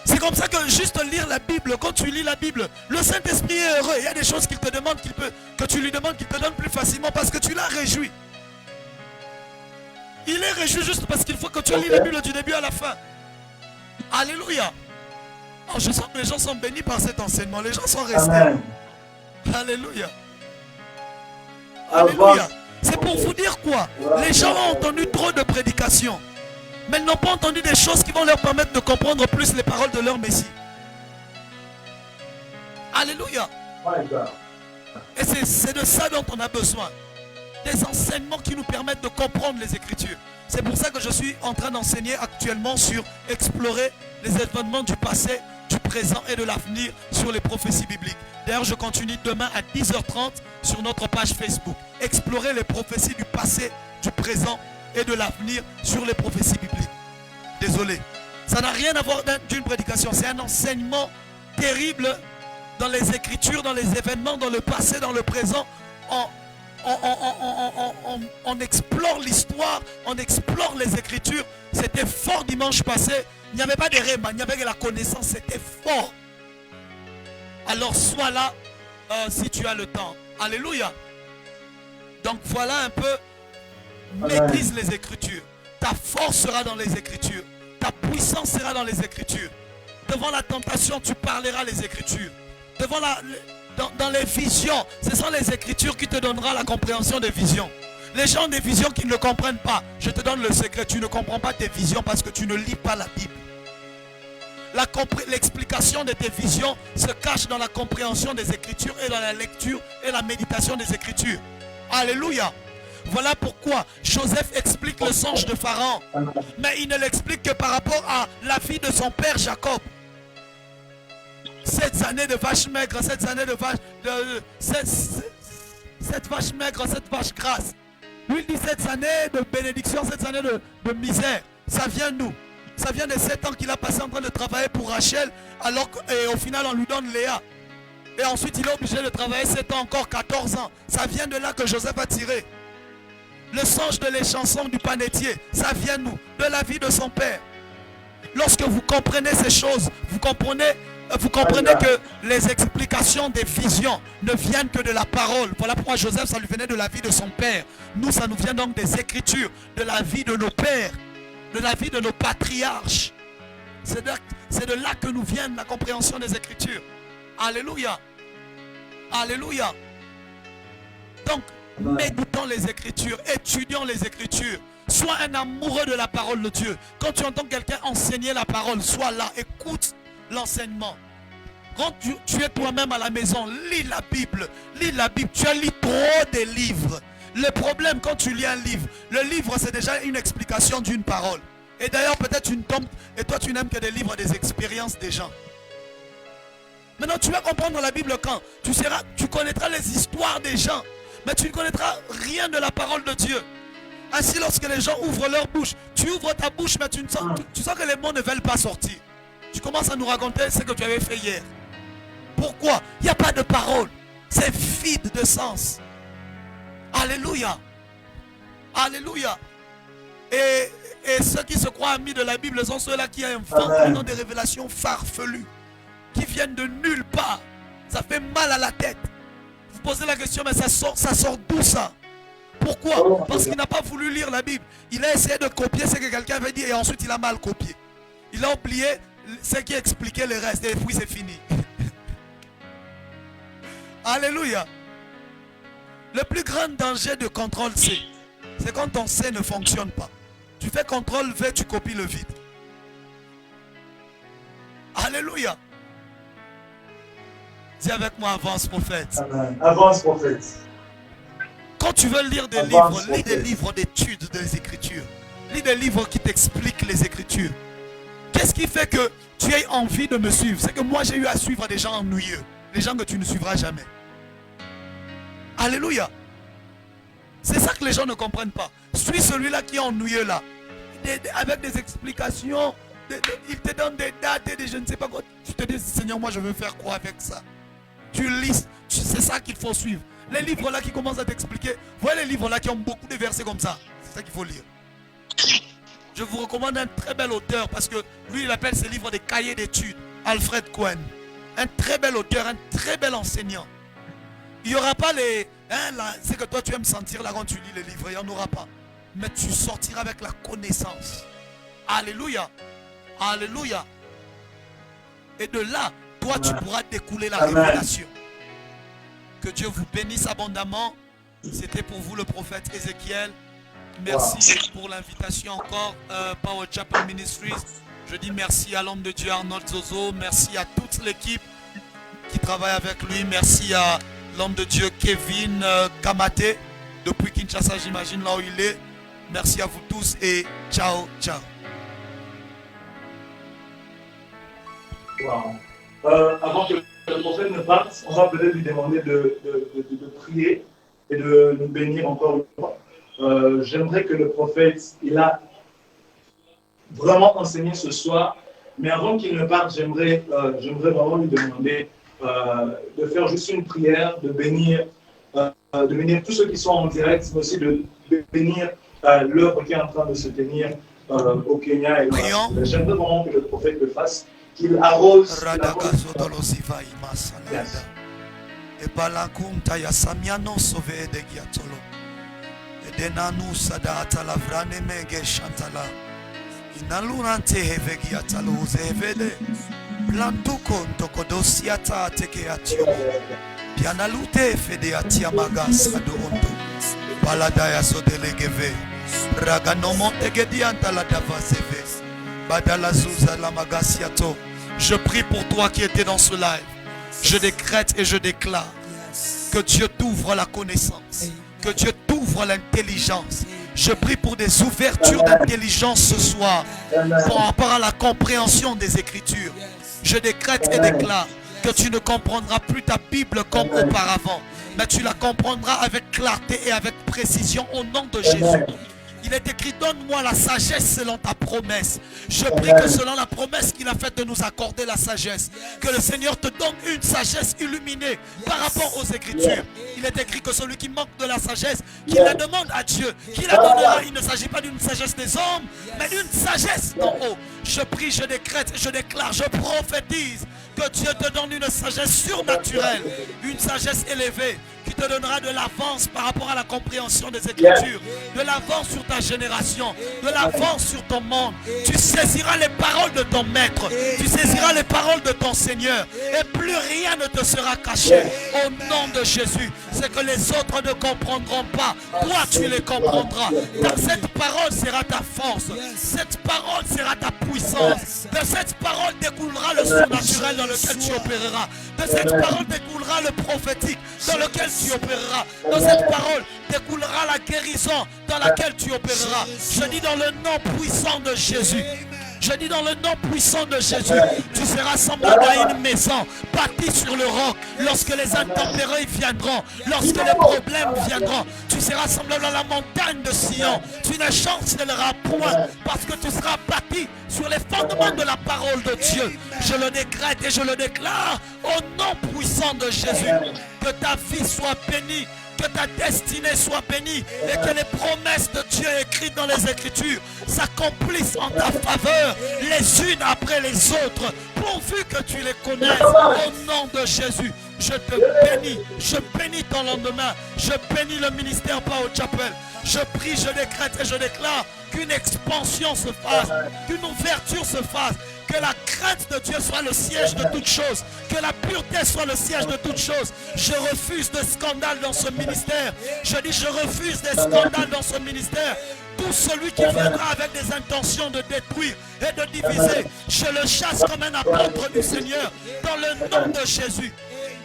C'est comme ça que juste lire la Bible, quand tu lis la Bible, le Saint-Esprit est heureux. Il y a des choses qu'il te demande, que tu lui demandes, qu'il te donne plus facilement parce que tu l'as réjoui. Il est réjoui juste parce qu'il faut que tu lis la Bible du début à la fin. Alléluia. Oh, je sens que les gens sont bénis par cet enseignement. Les gens sont restés. Amen. Alléluia. Alléluia. C'est pour vous dire quoi? Les gens ont entendu trop de prédications, mais ils n'ont pas entendu des choses qui vont leur permettre de comprendre plus les paroles de leur Messie. Alléluia. Et c'est de ça dont on a besoin. Des enseignements qui nous permettent de comprendre les Écritures. C'est pour ça que je suis en train d'enseigner actuellement sur explorer les événements du passé, du présent et de l'avenir sur les prophéties bibliques. D'ailleurs, je continue demain à 10h30 sur notre page Facebook. Explorer les prophéties du passé, du présent et de l'avenir sur les prophéties bibliques. Désolé. Ça n'a rien à voir d'une prédication. C'est un enseignement terrible dans les Écritures, dans les événements, dans le passé, dans le présent. On explore l'histoire, on explore les Écritures. C'était fort dimanche passé. Il n'y avait pas de réma, il n'y avait que la connaissance. C'était fort. Alors sois là si tu as le temps. Alléluia. Donc voilà un peu. Maîtrise les Écritures. Ta force sera dans les Écritures. Ta puissance sera dans les Écritures. Devant la tentation, tu parleras les Écritures. Dans les visions, ce sont les Écritures qui te donneront la compréhension des visions. Les gens ont des visions qui ne comprennent pas. Je te donne le secret, tu ne comprends pas tes visions parce que tu ne lis pas la Bible. L'explication de tes visions se cache dans la compréhension des Écritures et dans la lecture et la méditation des Écritures. Alléluia. Voilà pourquoi Joseph explique le songe de Pharaon. Mais il ne l'explique que par rapport à la vie de son père Jacob. 7 années de vaches maigres, 7 années de vaches... Cette vache maigre, cette vache grasse. Lui il dit 7 années de bénédiction, 7 années de misère. Ça vient d'où? Ça vient des 7 ans qu'il a passé en train de travailler pour Rachel, alors qu'au final on lui donne Léa. Et ensuite il est obligé de travailler 7 ans, encore 14 ans. Ça vient de là que Joseph a tiré. Le songe de l'échanson du panetier, ça vient d'où? De la vie de son père. Lorsque vous comprenez ces choses, vous comprenez que les explications des visions ne viennent que de la parole. Voilà pourquoi Joseph, ça lui venait de la vie de son père. Nous, ça nous vient donc des Écritures, de la vie de nos pères, de la vie de nos patriarches. C'est de là que nous vient la compréhension des Écritures. Alléluia. Alléluia. Donc, méditons les Écritures, étudions les Écritures. Sois un amoureux de la parole de Dieu. Quand tu entends quelqu'un enseigner la parole, sois là, écoute l'enseignement. Quand tu es toi-même à la maison, lis la Bible. Lis la Bible. Tu as lu trop de livres. Le problème quand tu lis un livre, le livre c'est déjà une explication d'une parole. Et d'ailleurs peut-être tu tombes, et toi tu n'aimes que des livres des expériences des gens. Maintenant tu vas comprendre la Bible quand tu connaîtras les histoires des gens, mais tu ne connaîtras rien de la parole de Dieu. Ainsi lorsque les gens ouvrent leur bouche, tu ouvres ta bouche mais tu sens que les mots ne veulent pas sortir. Tu commences à nous raconter ce que tu avais fait hier. Pourquoi? Il n'y a pas de parole. C'est vide de sens. Alléluia. Alléluia. Et ceux qui se croient amis de la Bible sont ceux-là qui inventent des révélations farfelues, qui viennent de nulle part. Ça fait mal à la tête. Vous posez la question, mais ça sort d'où ça? Pourquoi? Parce qu'il n'a pas voulu lire la Bible. Il a essayé de copier ce que quelqu'un avait dit et ensuite il a mal copié. Il a oublié ce qui expliquait le reste et puis c'est fini. Alléluia. Le plus grand danger de contrôle C, c'est quand ton C ne fonctionne pas. Tu fais CTRL V, tu copies le vide. Alléluia. Dis avec moi, avance prophète. Amen. Avance prophète. Quand tu veux lire des livres, lis des livres d'études des Écritures. Lis des livres qui t'expliquent les Écritures. Qu'est-ce qui fait que tu aies envie de me suivre? C'est que moi j'ai eu à suivre des gens ennuyeux. Des gens que tu ne suivras jamais. Alléluia. C'est ça que les gens ne comprennent pas. Suis celui-là qui est ennuyeux là. Avec des explications. Il te donne des dates et des je ne sais pas quoi. Tu te dis, Seigneur, moi je veux faire quoi avec ça? Tu lis. C'est ça qu'il faut suivre. Les livres là qui commencent à t'expliquer. Voyez les livres là qui ont beaucoup de versets comme ça. C'est ça qu'il faut lire. Je vous recommande un très bel auteur parce que lui il appelle ses livres des cahiers d'études. Alfred Cohen. Un très bel auteur, un très bel enseignant. Il n'y aura pas les... c'est que toi tu aimes sentir là quand tu lis les livres. Il n'y en aura pas. Mais tu sortiras avec la connaissance. Alléluia. Alléluia. Et de là, toi tu pourras découler la révélation. Que Dieu vous bénisse abondamment. C'était pour vous le prophète Ézéchiel. Merci pour l'invitation encore. Power Chapel Ministries. Je dis merci à l'homme de Dieu Arnold Zozo. Merci à toute l'équipe qui travaille avec lui. Merci à l'homme de Dieu Kevin Kamate. Depuis Kinshasa, j'imagine là où il est. Merci à vous tous et ciao, ciao. Wow. Avant que le prophète ne parte, on va peut-être lui demander de prier et de nous bénir encore une fois. J'aimerais que le prophète, il a vraiment enseigné ce soir, mais avant qu'il ne parte, j'aimerais vraiment lui demander de faire juste une prière, de bénir tous ceux qui sont en direct, mais aussi de bénir l'œuvre qui est en train de se tenir au Kenya. J'aimerais vraiment que le prophète le fasse, qu'il arrose. Inalunante hevegi ataluze hevede plantuko ntokodosiata teke atio pianalute fede atia magas adondo baladaya sodelegeve raganomo tegedianta la davaseve badala zuza la magasiato. Je prie pour toi qui étais dans ce live. Je décrète et je déclare que Dieu t'ouvre la connaissance, que Dieu t'ouvre l'intelligence. Je prie pour des ouvertures d'intelligence ce soir par rapport à la compréhension des Écritures. Je décrète et déclare que tu ne comprendras plus ta Bible comme auparavant, mais tu la comprendras avec clarté et avec précision au nom de Jésus. Il est écrit, donne-moi la sagesse selon ta promesse. Je prie que selon la promesse qu'il a faite de nous accorder la sagesse, que le Seigneur te donne une sagesse illuminée par rapport aux Écritures. Il est écrit que celui qui manque de la sagesse, qu'il la demande à Dieu, qu'il la donnera. Il ne s'agit pas d'une sagesse des hommes, mais d'une sagesse d'en haut. Je prie, je décrète, je déclare, je prophétise que Dieu te donne une sagesse surnaturelle, une sagesse élevée, qui te donnera de l'avance par rapport à la compréhension des Écritures, de l'avance sur ta génération, de l'avance sur ton monde. Tu saisiras les paroles de ton maître, tu saisiras les paroles de ton Seigneur, et plus rien ne te sera caché. Au nom de Jésus, c'est que les autres ne comprendront pas. Toi, tu les comprendras. Car cette parole sera ta force. Cette parole sera ta puissance. De cette parole découlera le surnaturel dans lequel tu opéreras. De cette parole découlera le prophétique dans lequel tu opéreras. De cette parole découlera la guérison dans laquelle tu opéreras. Je dis dans le nom puissant de Jésus. Je dis dans le nom puissant de Jésus, tu seras semblable à une maison bâtie sur le roc. Lorsque les intempéries viendront, lorsque les problèmes viendront, tu seras semblable à la montagne de Sion. Tu ne chancelleras point parce que tu seras bâti sur les fondements de la parole de Dieu. Je le décrète et je le déclare au nom puissant de Jésus. Que ta vie soit bénie. Que ta destinée soit bénie et que les promesses de Dieu écrites dans les Écritures s'accomplissent en ta faveur les unes après les autres, pourvu que tu les connaisses au nom de Jésus. Je te bénis, je bénis ton lendemain, je bénis le ministère Power Chapel. Je prie, je décrète et je déclare qu'une expansion se fasse, qu'une ouverture se fasse, que la crainte de Dieu soit le siège de toutes choses, que la pureté soit le siège de toutes choses. Je refuse de scandale dans ce ministère. Je dis, je refuse des scandales dans ce ministère. Tout celui qui viendra avec des intentions de détruire et de diviser, je le chasse comme un apôtre du Seigneur dans le nom de Jésus.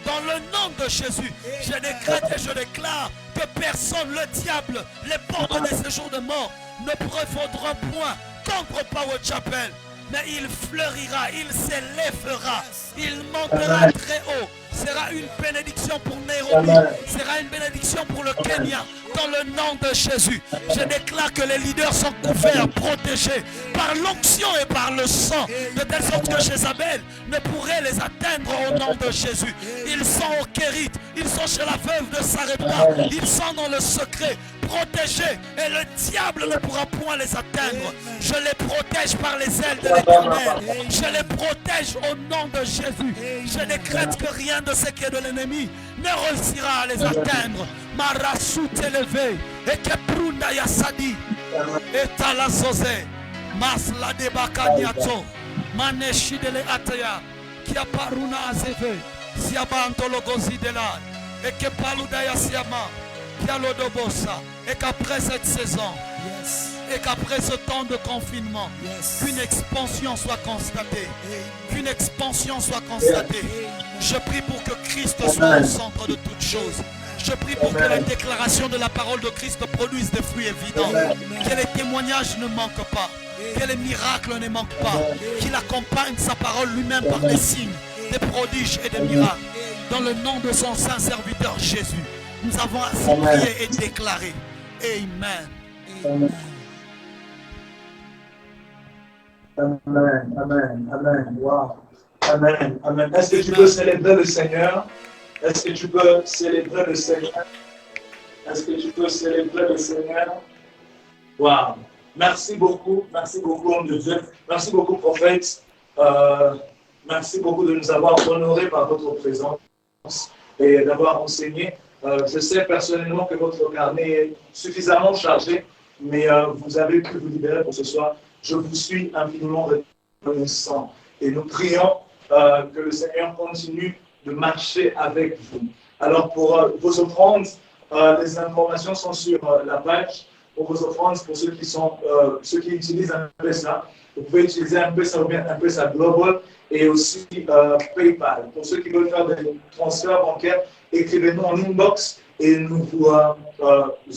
Dans le nom de Jésus, je décrète et je déclare que personne, le diable, les portes des séjours de mort ne prévaudront point contre Power Chapel. Mais il fleurira, il s'élèvera, il montera très haut. Sera une bénédiction pour Nairobi, sera une bénédiction pour le Kenya. Dans le nom de Jésus, je déclare que les leaders sont couverts, protégés par l'onction et par le sang, de telle sorte que Jézabel ne pourrait les atteindre au nom de Jésus. Ils sont au Kérite, ils sont chez la veuve de Sarepta, ils sont dans le secret, protégés, et le diable ne pourra point les atteindre. Je les protège par les ailes de l'Éternel, je les protège au nom de Jésus. Je décrète que rien de ce qui est de l'ennemi ne réussira à les atteindre. Marasout élevé, et que Prunda Yassadi, et Talasose, Masla de Bakaniato, Maneshi de l'Atea, qui a Paruna Azeve, Siabanto Logosi de là, et que Paluda Yassiama, qui a l'Odobosa, et qu'après cette saison, et qu'après ce temps de confinement, qu'une expansion soit constatée. Qu'une expansion soit constatée. Je prie pour que Christ soit au centre de toutes choses. Je prie pour que les déclarations de la parole de Christ produisent des fruits évidents. Que les témoignages ne manquent pas. Que les miracles ne manquent pas. Qu'il accompagne sa parole lui-même par des signes, des prodiges et des miracles. Dans le nom de son saint serviteur Jésus, nous avons ainsi prié et déclaré. Amen. Amen, amen, amen. Wow. Amen, amen. Est-ce que tu peux célébrer le Seigneur? Est-ce que tu peux célébrer le Seigneur? Est-ce que tu peux célébrer le Seigneur? Wow. Merci beaucoup, homme de Dieu. Merci beaucoup, prophète. Merci beaucoup de nous avoir honorés par votre présence et d'avoir enseigné. Je sais personnellement que votre carnet est suffisamment chargé, mais vous avez pu vous libérer pour ce soir. Je vous suis infiniment reconnaissant et nous prions que le Seigneur continue de marcher avec vous. Alors pour vos offrandes, les informations sont sur la page. Pour vos offrandes, pour ceux qui utilisent un PESA, vous pouvez utiliser un PESA ou bien un PESA Global et aussi PayPal. Pour ceux qui veulent faire des transferts bancaires, écrivez-nous en inbox et nous vous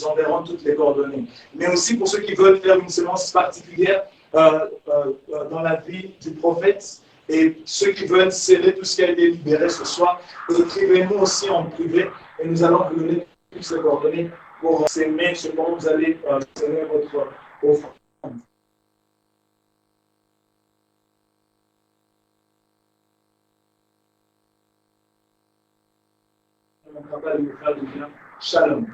enverrons toutes les coordonnées. Mais aussi pour ceux qui veulent faire une séance particulière dans la vie du prophète et ceux qui veulent sceller tout ce qui a été libéré ce soir, écrivez-nous aussi en privé et nous allons vous donner toutes les coordonnées pour s'aimer ce moment vous allez s'aimer votre offrande. Shalom.